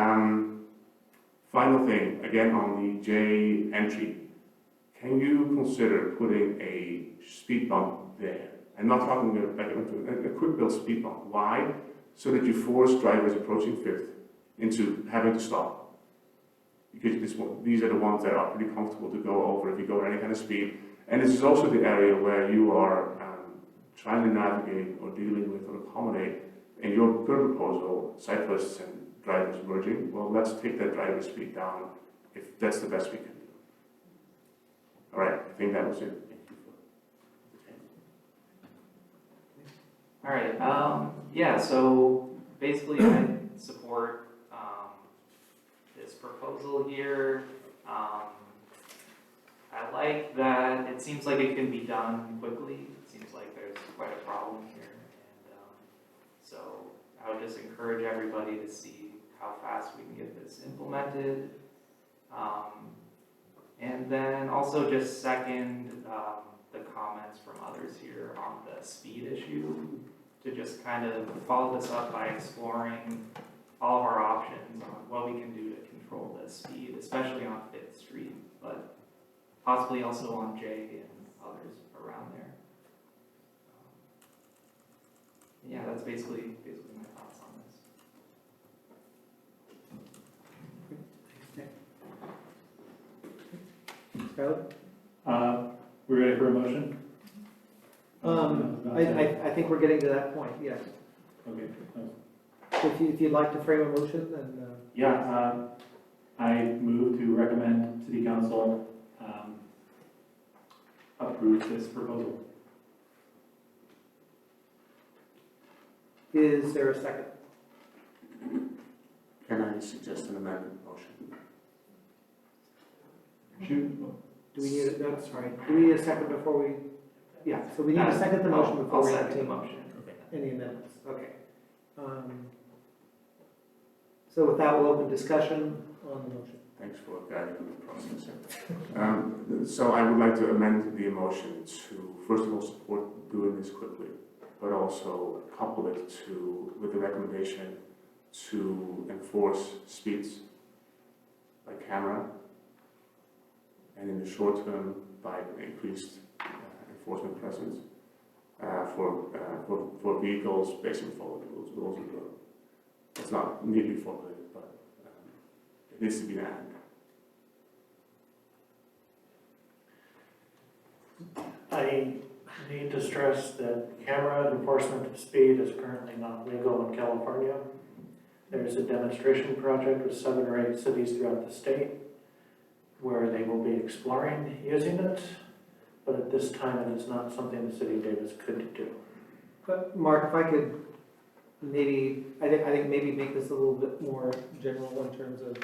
Speaker 6: Final thing, again on the J entry, can you consider putting a speed bump there? I'm not talking like a quick build speed bump. Why? So that you force drivers approaching 5th into having to stop. Because these are the ones that are pretty comfortable to go over if you go at any kind of speed. And this is also the area where you are trying to navigate or dealing with or accommodate, in your current proposal, cyclists and drivers merging. Well, let's take that driver speed down if that's the best we can do. All right, I think that was it. Thank you for
Speaker 7: All right, yeah, so basically I support this proposal here. I like that it seems like it can be done quickly. It seems like there's quite a problem here. And so I would just encourage everybody to see how fast we can get this implemented. And then also just second the comments from others here on the speed issue, to just kind of follow this up by exploring all of our options on what we can do to control the speed, especially on 5th Street, but possibly also on J and others around there. Yeah, that's basically my thoughts on this.
Speaker 1: Skylar?
Speaker 5: We ready for a motion?
Speaker 1: I think we're getting to that point, yes.
Speaker 5: Okay.
Speaker 1: If you'd like to frame a motion, then...
Speaker 5: Yeah, I move to recommend City Council approve this proposal.
Speaker 1: Is there a second?
Speaker 6: Can I suggest an amendment motion?
Speaker 5: Shoot.
Speaker 1: Do we need do we need a second before we... Yeah, so we need to second the motion before
Speaker 7: I'll
Speaker 1: we
Speaker 7: second the
Speaker 1: take
Speaker 7: motion.
Speaker 1: any amendments. Okay. So with that, we'll open discussion on the motion.
Speaker 6: Thanks for guiding on the process. So I would like to amend the motion to, first of all, support doing this quickly, but also couple it with the recommendation to enforce speeds by camera, and in the short term by increased enforcement presence for vehicles basically following the rules of the road. It's not neatly formulated, but it needs to be an and.
Speaker 4: I need to stress that camera enforcement of speed is currently not legal in California. There's a demonstration project with 7 or 8 cities throughout the state where they will be exploring using it, but at this time it is not something the city of Davis could do.
Speaker 1: But Mark, if I could maybe, I think maybe make this a little bit more general in terms of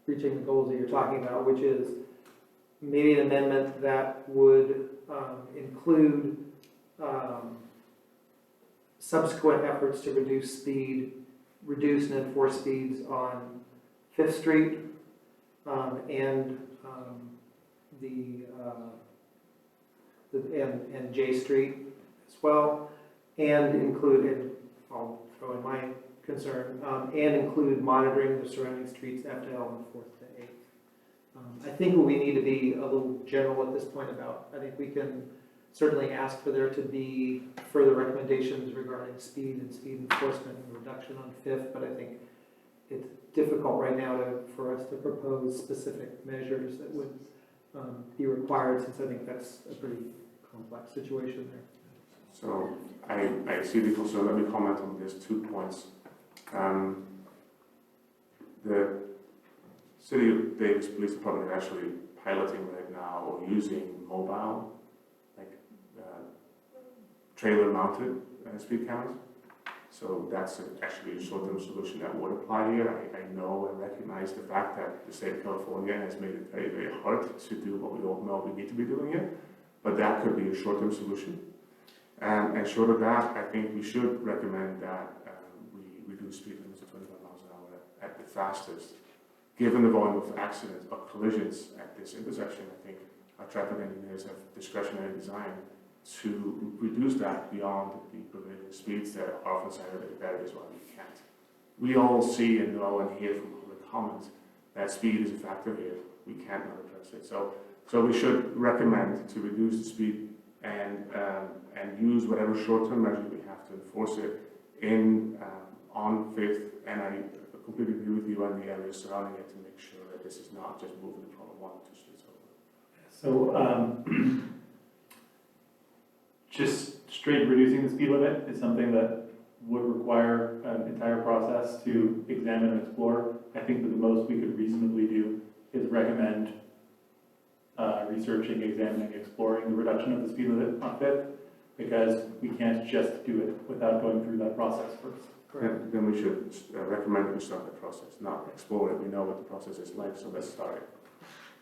Speaker 1: reaching the goals that you're talking about, which is maybe an amendment that would include subsequent efforts to reduce and enforce speeds on Fifth Street, and and J Street as well, and I'll throw in my concern, and include monitoring the surrounding streets, FDL and 4th to 8th. I think we need to be a little general at this point about, I think we can certainly ask for there to be further recommendations regarding speed and speed enforcement and reduction on Fifth, but I think it's difficult right now for us to propose specific measures that would be required, since I think that's a pretty complex situation there.
Speaker 6: So I see the concern. Let me comment on these 2 points. The City of Davis Police Department is actually piloting right now or using mobile, like trailer-mounted speed cameras. So that's actually a short-term solution that would apply here. I know and recognize the fact that the state of California has made it very, very hard to do what we all know we need to be doing here, but that could be a short-term solution. And short of that, I think we should recommend that we reduce speed limits to 25 miles an hour at the fastest. Given the volume of accidents or collisions at this intersection, I think our traffic engineers have discretionary design to reduce that beyond the prevailing speeds that are often cited as barriers why we can't. We all see and know and hear from public comment that speed is a factor here. We can't not address it. So we should recommend to reduce the speed and use whatever short-term measures we have to enforce it on Fifth, and I completely agree with you on the areas surrounding it to make sure that this is not just moving from 1 or 2 streets over.
Speaker 5: So just straight reducing the speed limit is something that would require an entire process to examine and explore. I think that the most we could reasonably do is recommend researching, examining, exploring the reduction of the speed limit on Fifth, because we can't just do it without going through that process first.
Speaker 6: Correct. Then we should recommend that we start the process, not explore it. We know what the process is like, so let's start it.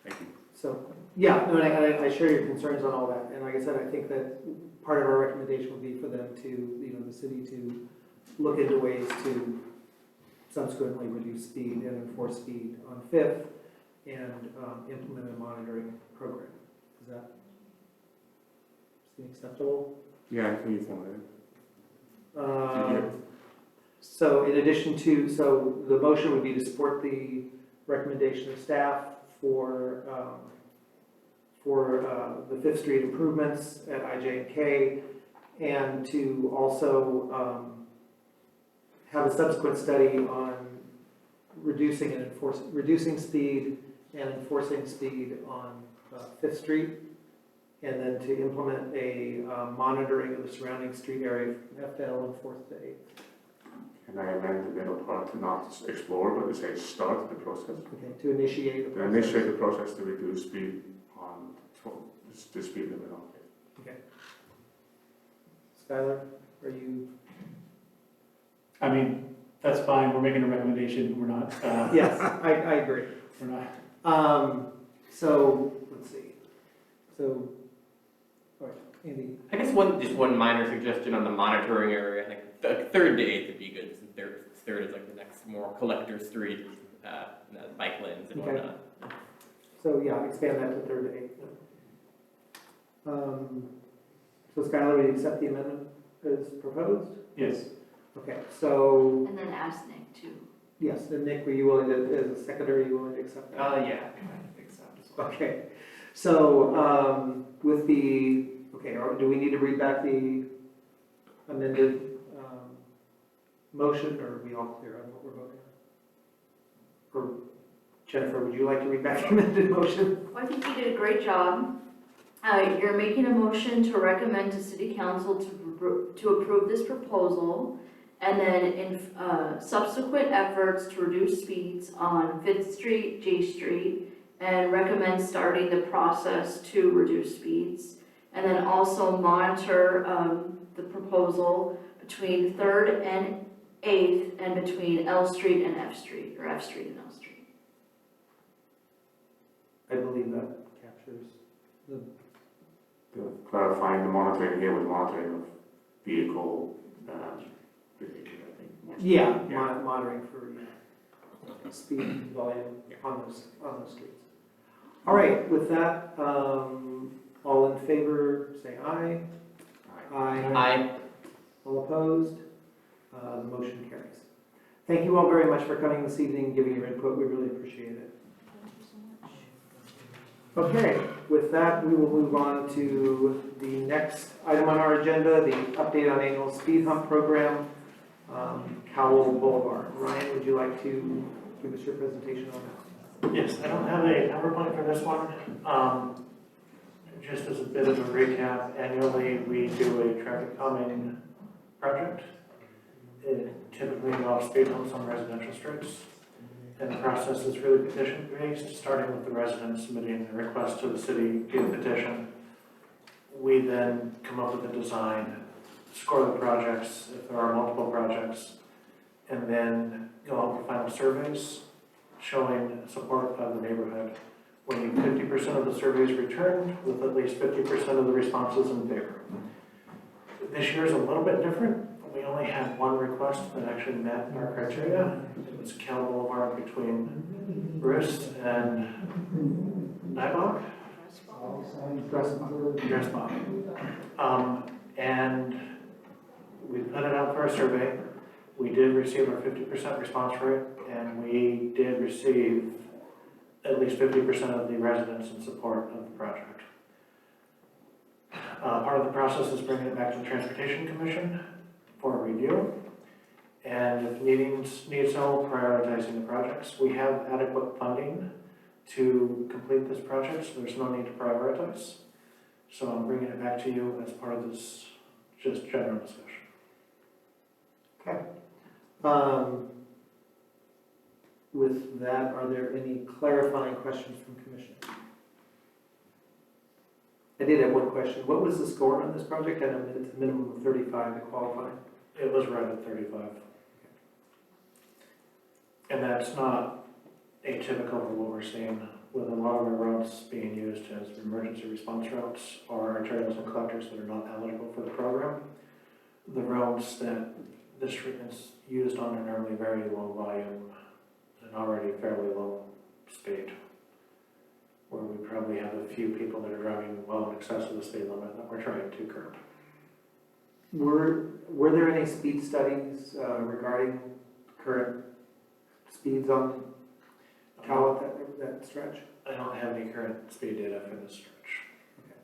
Speaker 6: Thank you.
Speaker 1: So, yeah, no, and I share your concerns on all that, and like I said, I think that part of our recommendation would be for them to, the city to look into ways to subsequently reduce speed and enforce speed on Fifth, and implement a monitoring program. Is that acceptable?
Speaker 6: Yeah, I think you formulated.
Speaker 1: So in addition to, so the motion would be to support the recommendation of staff for the Fifth Street improvements at IJ and K, and to also have a subsequent study on reducing speed and enforcing speed on Fifth Street, and then to implement a monitoring of the surrounding street area from FL and 4th to 8th.
Speaker 6: Can I amend the middle part to not explore, but to say start the process?
Speaker 1: Okay, to initiate the process.
Speaker 6: To initiate the process to reduce speed on the speed limit on it.
Speaker 1: Okay. Skylar, are you?
Speaker 5: I mean, that's fine. We're making a recommendation. We're not.
Speaker 1: Yes, I agree.
Speaker 5: We're not.
Speaker 1: So let's see. So, all right, Andy.
Speaker 3: I guess one minor suggestion on the monitoring area. I think the 3rd to 8th would be good. Since 3rd is like the next more collector street, bike lanes and
Speaker 1: Okay.
Speaker 3: whatnot.
Speaker 1: So yeah, expand that to 3rd to 8th. So Skylar, would you accept the amendment as proposed?
Speaker 5: Yes.
Speaker 1: Okay, so
Speaker 2: And then ask Nick too.
Speaker 1: yes, and Nick, were you willing to, as a secondary, you willing to accept that?
Speaker 7: Yeah, I think so as well.
Speaker 1: Okay, so with the, okay, do we need to read back the amended motion, or are we all clear on what we're voting on? Or Jennifer, would you like to read back the amended motion?
Speaker 2: Well, I think you did a great job. You're making a motion to recommend to City Council to approve this proposal, and then in subsequent efforts to reduce speeds on 5th Street, J Street, and recommend starting the process to reduce speeds, and then also monitor the proposal between 3rd and 8th, and between L Street and F Street, or F Street and L Street.
Speaker 1: I believe that captures the,
Speaker 6: Clarifying the monitoring here with monitoring of vehicle behavior, I think.
Speaker 1: Yeah,
Speaker 6: Yeah.
Speaker 1: monitoring for speed, volume on those streets. All right, with that, all in favor, say aye. Aye.
Speaker 3: Aye.
Speaker 1: All opposed? The motion carries. Thank you all very much for coming this evening and giving your input. We really appreciate it. Okay, with that, we will move on to the next item on our agenda, the update on annual speed hump program, Cowell Boulevard. Ryan, would you like to give us your presentation on that?
Speaker 4: Yes, I don't have a PowerPoint for this one. Just as a bit of a recap, annually we do a traffic calming project. It typically involves speed humps on residential streets. And the process is really petition based, starting with the residents submitting a request to the city via petition. We then come up with a design, score the projects, if there are multiple projects, and then go out for final surveys showing support of the neighborhood. We need 50% of the surveys returned with at least 50% of the responses in favor. This year is a little bit different. We only had one request that actually met our criteria. It was Cal Boulevard between Bruce and Nybach. Dressbach. And we put it out for a survey. We did receive our 50% response rate, and we did receive at least 50% of the residents in support of the project. Part of the process is bringing it back to the Transportation Commission for review, and if needs so, prioritizing the projects. We have adequate funding to complete this project, so there's no need to prioritize. So I'm bringing it back to you as part of this just general discussion.
Speaker 1: Okay. With that, are there any clarifying questions from commissioners? I did have one question. What was the score on this project? I know it's a minimum of 35 to qualify.
Speaker 4: It was right at 35. And that's not atypical of what we're seeing with a lot of our routes being used as emergency response routes or arterials and collectors that are not eligible for the program. The routes that this treatment's used on are normally very low volume and already fairly low speed, where we probably have a few people that are driving well in excess of the speed limit that we're trying to curb.
Speaker 1: Were there any speed studies regarding current speeds on Cal at that stretch?
Speaker 4: I don't have any current speed data for this stretch.
Speaker 1: Okay.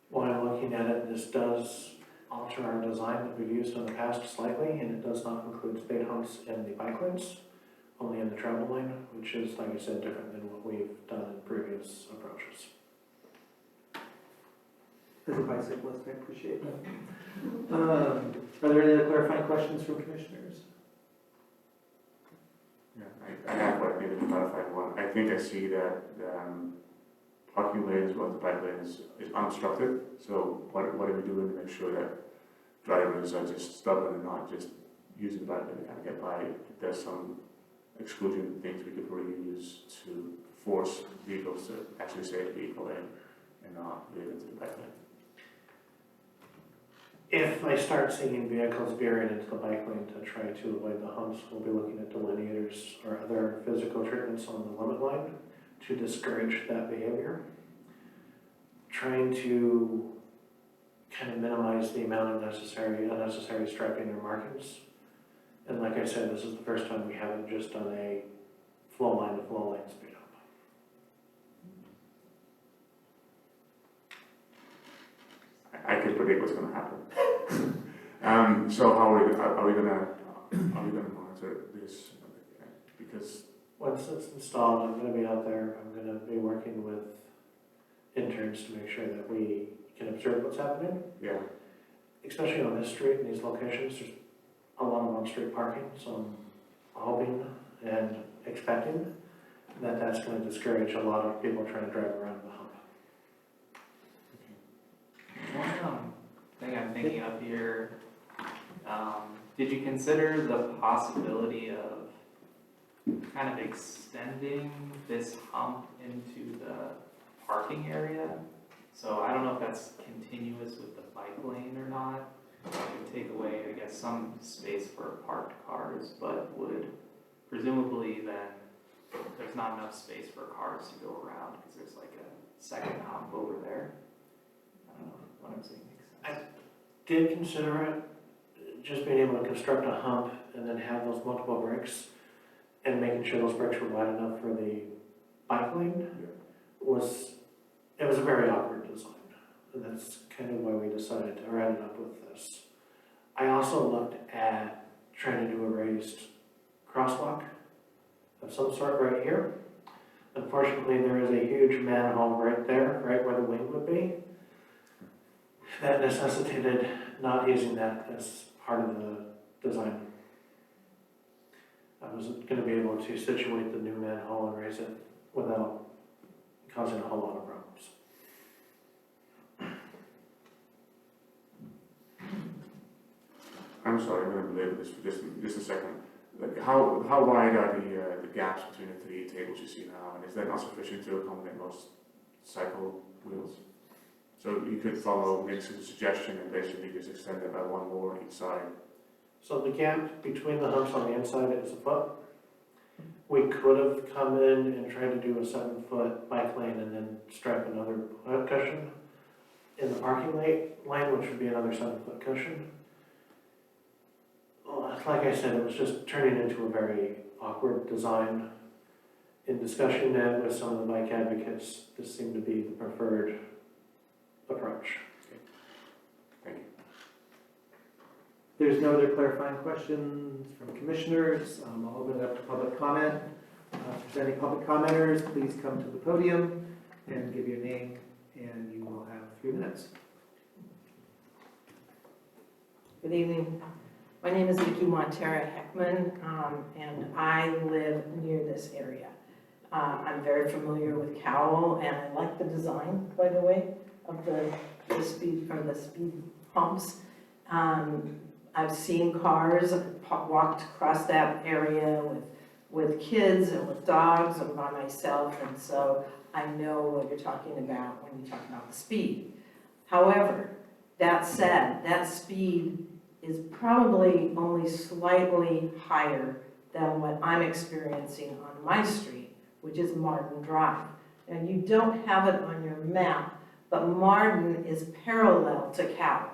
Speaker 4: While I'm looking at it, this does alter our design that we've used in the past slightly, and it does not include speed humps in the bike lanes, only in the travel lane, which is, like I said, different than what we've done in previous approaches.
Speaker 1: As a bicyclist, I appreciate that. Are there any other clarifying questions from commissioners?
Speaker 6: Yeah, I have one, maybe to clarify one. I think I see that parking lanes or the bike lanes is unobstructed. So what are we doing to make sure that drivers are just stubborn and not just using the bike lane to kind of get by? If there's some exclusion things we could really use to force vehicles to actually stay at the vehicle lane and not veer into the bike lane.
Speaker 4: If I start seeing vehicles veering into the bike lane to try to avoid the humps, we'll be looking at delineators or other physical treatments on the limit line to discourage that behavior. Trying to kind of minimize the amount of unnecessary striping or markings. And like I said, this is the first time we haven't just done a flow line to flow lane speed up.
Speaker 6: I can predict what's going to happen. So how are we going to monitor this? Because
Speaker 4: once it's installed, I'm going to be out there. I'm going to be working with interns to make sure that we can observe what's happening.
Speaker 6: yeah,
Speaker 4: Especially on this street and these locations, there's a lot of on-street parking, so I'm hoping and expecting that that's going to discourage a lot of people trying to drive around the hump.
Speaker 7: One thing I'm thinking of here, did you consider the possibility of kind of extending this hump into the parking area? So I don't know if that's continuous with the bike lane or not, would take away, I guess, some space for parked cars, but would presumably then, there's not enough space for cars to go around, because there's like a second hump over there. I don't know if what I'm saying makes sense.
Speaker 4: Did consider it, just being able to construct a hump and then have those multiple bricks and making sure those bricks were wide enough for the bike lane it was a very awkward design. And that's kind of why we decided or ended up with this. I also looked at trying to do a raised crosswalk of some sort right here. Unfortunately, there is a huge manhole right there, right where the wing would be. That necessitated not using that as part of the design. I wasn't going to be able to situate the new manhole and raise it without causing a whole lot of problems.
Speaker 6: I'm sorry, I'm going to belabor this for just a second. Like, how wide are the gaps between the three tables you see now, and is that not sufficient to accommodate most cycle wheels? So you could follow Nick's suggestion and basically just extend it by one more each side.
Speaker 4: So the gap between the humps on the inside is a foot. We could have come in and tried to do a 7-foot bike lane and then strap another cushion in the parking lane, which would be another 7-foot cushion. Like I said, it was just turning into a very awkward design. In discussion then with some of the bike advocates, this seemed to be the preferred approach.
Speaker 6: Thank you.
Speaker 1: There's no other clarifying questions from commissioners. I'll open it up to public comment. If there's any public commenters, please come to the podium and give your name, and you will have 3 minutes.
Speaker 16: Good evening. My name is Vicki Montera Heckman, and I live near this area. I'm very familiar with Cowell, and I like the design, by the way, of the speed humps. I've seen cars, walked across that area with kids and with dogs and by myself, and so I know what you're talking about when you talk about the speed. However, that said, that speed is probably only slightly higher than what I'm experiencing on my street, which is Martin Drive. Now, you don't have it on your map, but Martin is parallel to Cowell.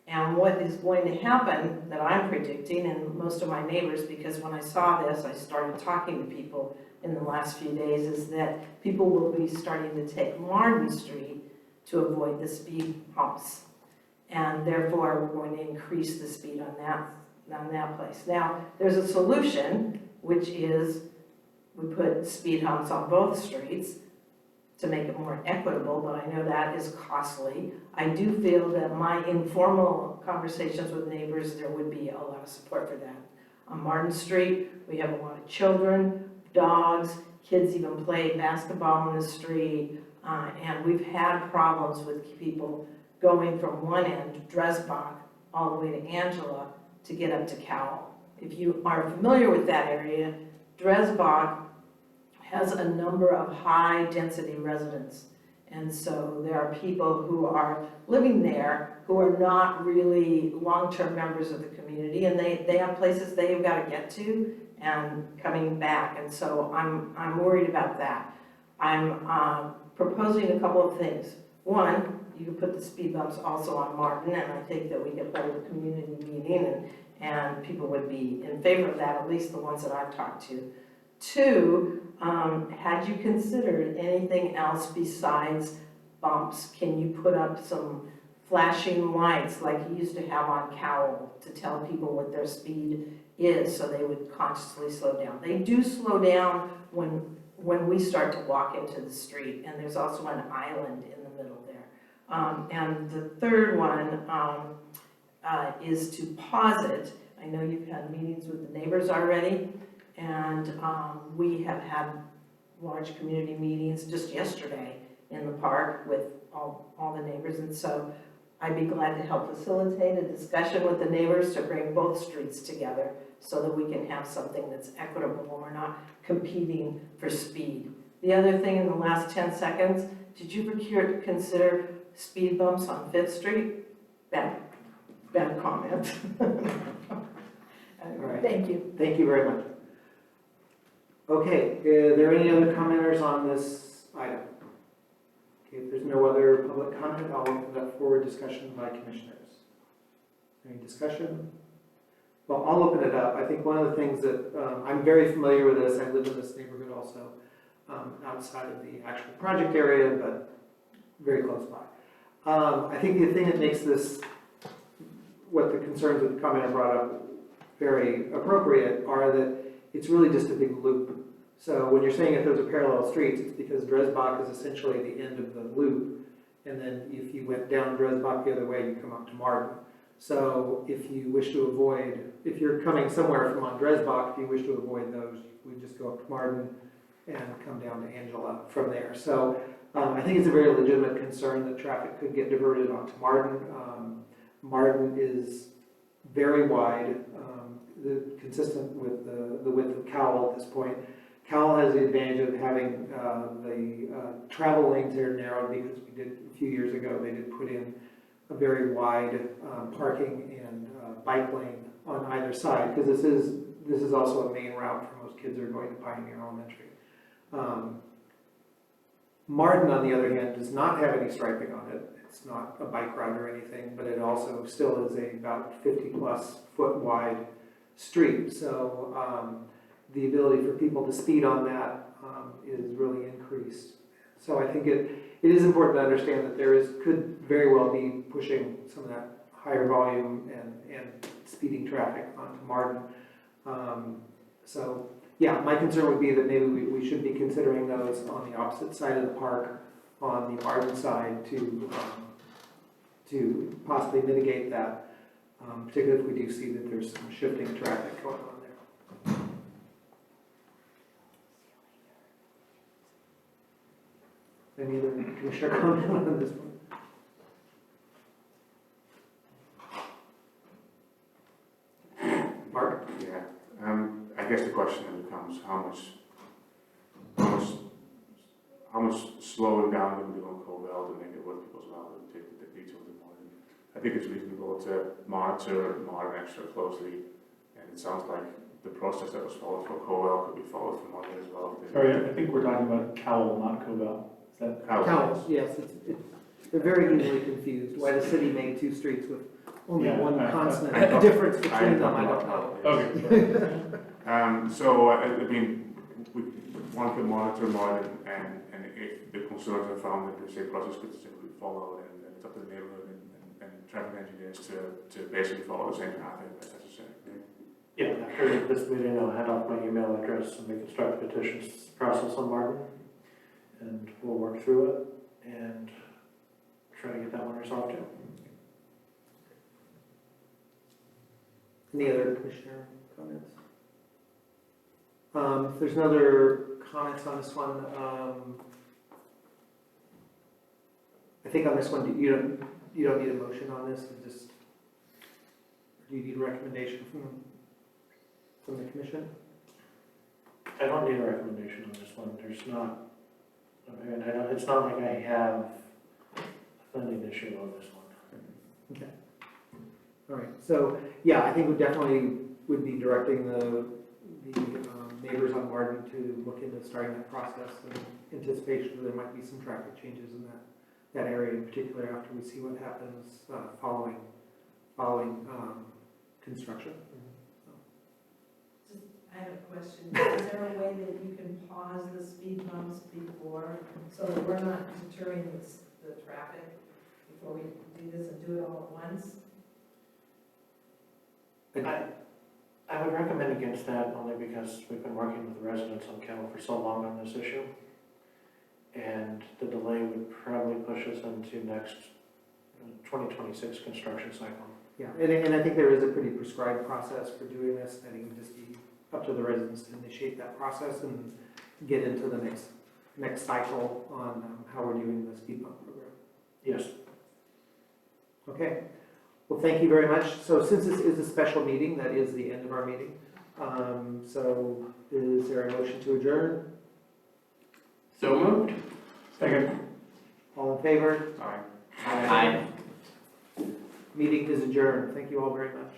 Speaker 16: And what is going to happen that I'm predicting, and most of my neighbors, because when I saw this, I started talking to people in the last few days, is that people will be starting to take Martin Street to avoid the speed humps. And therefore, we're going to increase the speed on that place. Now, there's a solution, which is we put speed humps on both streets to make it more equitable, but I know that is costly. I do feel that my informal conversations with neighbors, there would be a lot of support for that. On Martin Street, we have a lot of children, dogs, kids even play basketball on the street, and we've had problems with people going from one end, Dresbach, all the way to Angela to get up to Cowell. If you are familiar with that area, Dresbach has a number of high-density residents. And so there are people who are living there who are not really long-term members of the community, and they have places they've got to get to and coming back. And so I'm worried about that. I'm proposing a couple of things. One, you could put the speed bumps also on Martin, and I think that we could hold a community meeting and people would be in favor of that, at least the ones that I've talked to. Two, had you considered anything else besides bumps? Can you put up some flashing lights like you used to have on Cowell to tell people what their speed is so they would consciously slow down? They do slow down when we start to walk into the street, and there's also an island in the middle there. And the third one is to posit. I know you've had meetings with the neighbors already, and we have had large community meetings just yesterday in the park with all the neighbors, and so I'd be glad to help facilitate a discussion with the neighbors to bring both streets together so that we can have something that's equitable and we're not competing for speed. The other thing in the last 10 seconds, did you consider speed bumps on 5th Street? Bad bad comment.
Speaker 1: All right.
Speaker 16: Thank you.
Speaker 1: Thank you very much. Okay, are there any other commenters on this item? Okay, if there's no other public comment, I'll open it up for discussion by commissioners. Any discussion? Well, I'll open it up. I think one of the things that, I'm very familiar with this, I live in this neighborhood also, outside of the actual project area, but very close by. I think the thing that makes this, what the concerns that the commenter brought up very appropriate are that it's really just a big loop. So when you're saying if those are parallel streets, it's because Dresbach is essentially the end of the loop. And then if you went down Dresbach the other way, you come up to Martin. So if you wish to avoid, if you're coming somewhere from on Dresbach, if you wish to avoid those, we just go up to Martin and come down to Angela from there. So I think it's a very legitimate concern that traffic could get diverted onto Martin. Martin is very wide, consistent with the width of Cowell at this point. Cowell has the advantage of having the travel lanes there narrowed because we did, a few years ago, they did put in a very wide parking and bike lane on either side, because this is also a main route for most kids that are going to Pioneer Elementary. Martin, on the other hand, does not have any striping on it. It's not a bike route or anything, but it also still is a about 50-plus foot wide street. So the ability for people to speed on that is really increased. So I think it is important to understand that could very well be pushing some of that higher volume and speeding traffic onto Martin. So yeah, my concern would be that maybe we should be considering those on the opposite side of the park, on the Martin side, to possibly mitigate that, particularly if we do see that there's some shifting traffic going on there. Any other commissioner comment on this one? Mark?
Speaker 6: Yeah, I guess the question then becomes how much slowing down can we do on Covell to make it worth people's while to take the details in Martin. I think it's reasonable to monitor Martin extra closely, and it sounds like the process that was followed for Covell could be followed for Martin as well.
Speaker 5: Sorry, I think we're talking about Cowell, not Covell. Is that?
Speaker 1: Cowell, yes. They're very easily confused. Why the city made two streets with only one constant difference between them, I don't know.
Speaker 6: Okay. So, I mean, one can monitor Martin, and if the concerns are found that the same process could simply follow, and it's up to the neighborhood and traffic engineers to basically follow the same path as necessary.
Speaker 4: Yeah, after this meeting, I'll head off my email address and we can start the petitions process on Martin. And we'll work through it and try to get that one resolved too.
Speaker 1: Any other commissioner comments? If there's no other comments on this one, I think on this one, you don't need a motion on this. Do you need a recommendation from the commission?
Speaker 4: I don't need a recommendation on this one. There's not, and it's not like I have a funding issue on this one.
Speaker 1: Okay. All right. So yeah, I think we definitely would be directing the neighbors on Martin to look into starting that process in anticipation that there might be some traffic changes in that area, in particular after we see what happens following construction.
Speaker 16: I have a question. Is there a way that you can pause the speed bumps before, so that we're not deterring the traffic before we do this and do it all at once?
Speaker 4: I would recommend against that only because we've been working with the residents on Cowell for so long on this issue. And the delay would probably push us into next 2026 construction cycle.
Speaker 1: Yeah, and I think there is a pretty prescribed process for doing this. I think it would just be up to the residents to initiate that process and get into the next cycle on how we're doing the speed bump program.
Speaker 4: Yes.
Speaker 1: Okay. Well, thank you very much. So since this is a special meeting, that is the end of our meeting. So is there a motion to adjourn?
Speaker 3: So moved.
Speaker 5: Second.
Speaker 1: All in favor?
Speaker 6: Aye.
Speaker 3: Aye.
Speaker 1: Meeting is adjourned. Thank you all very much.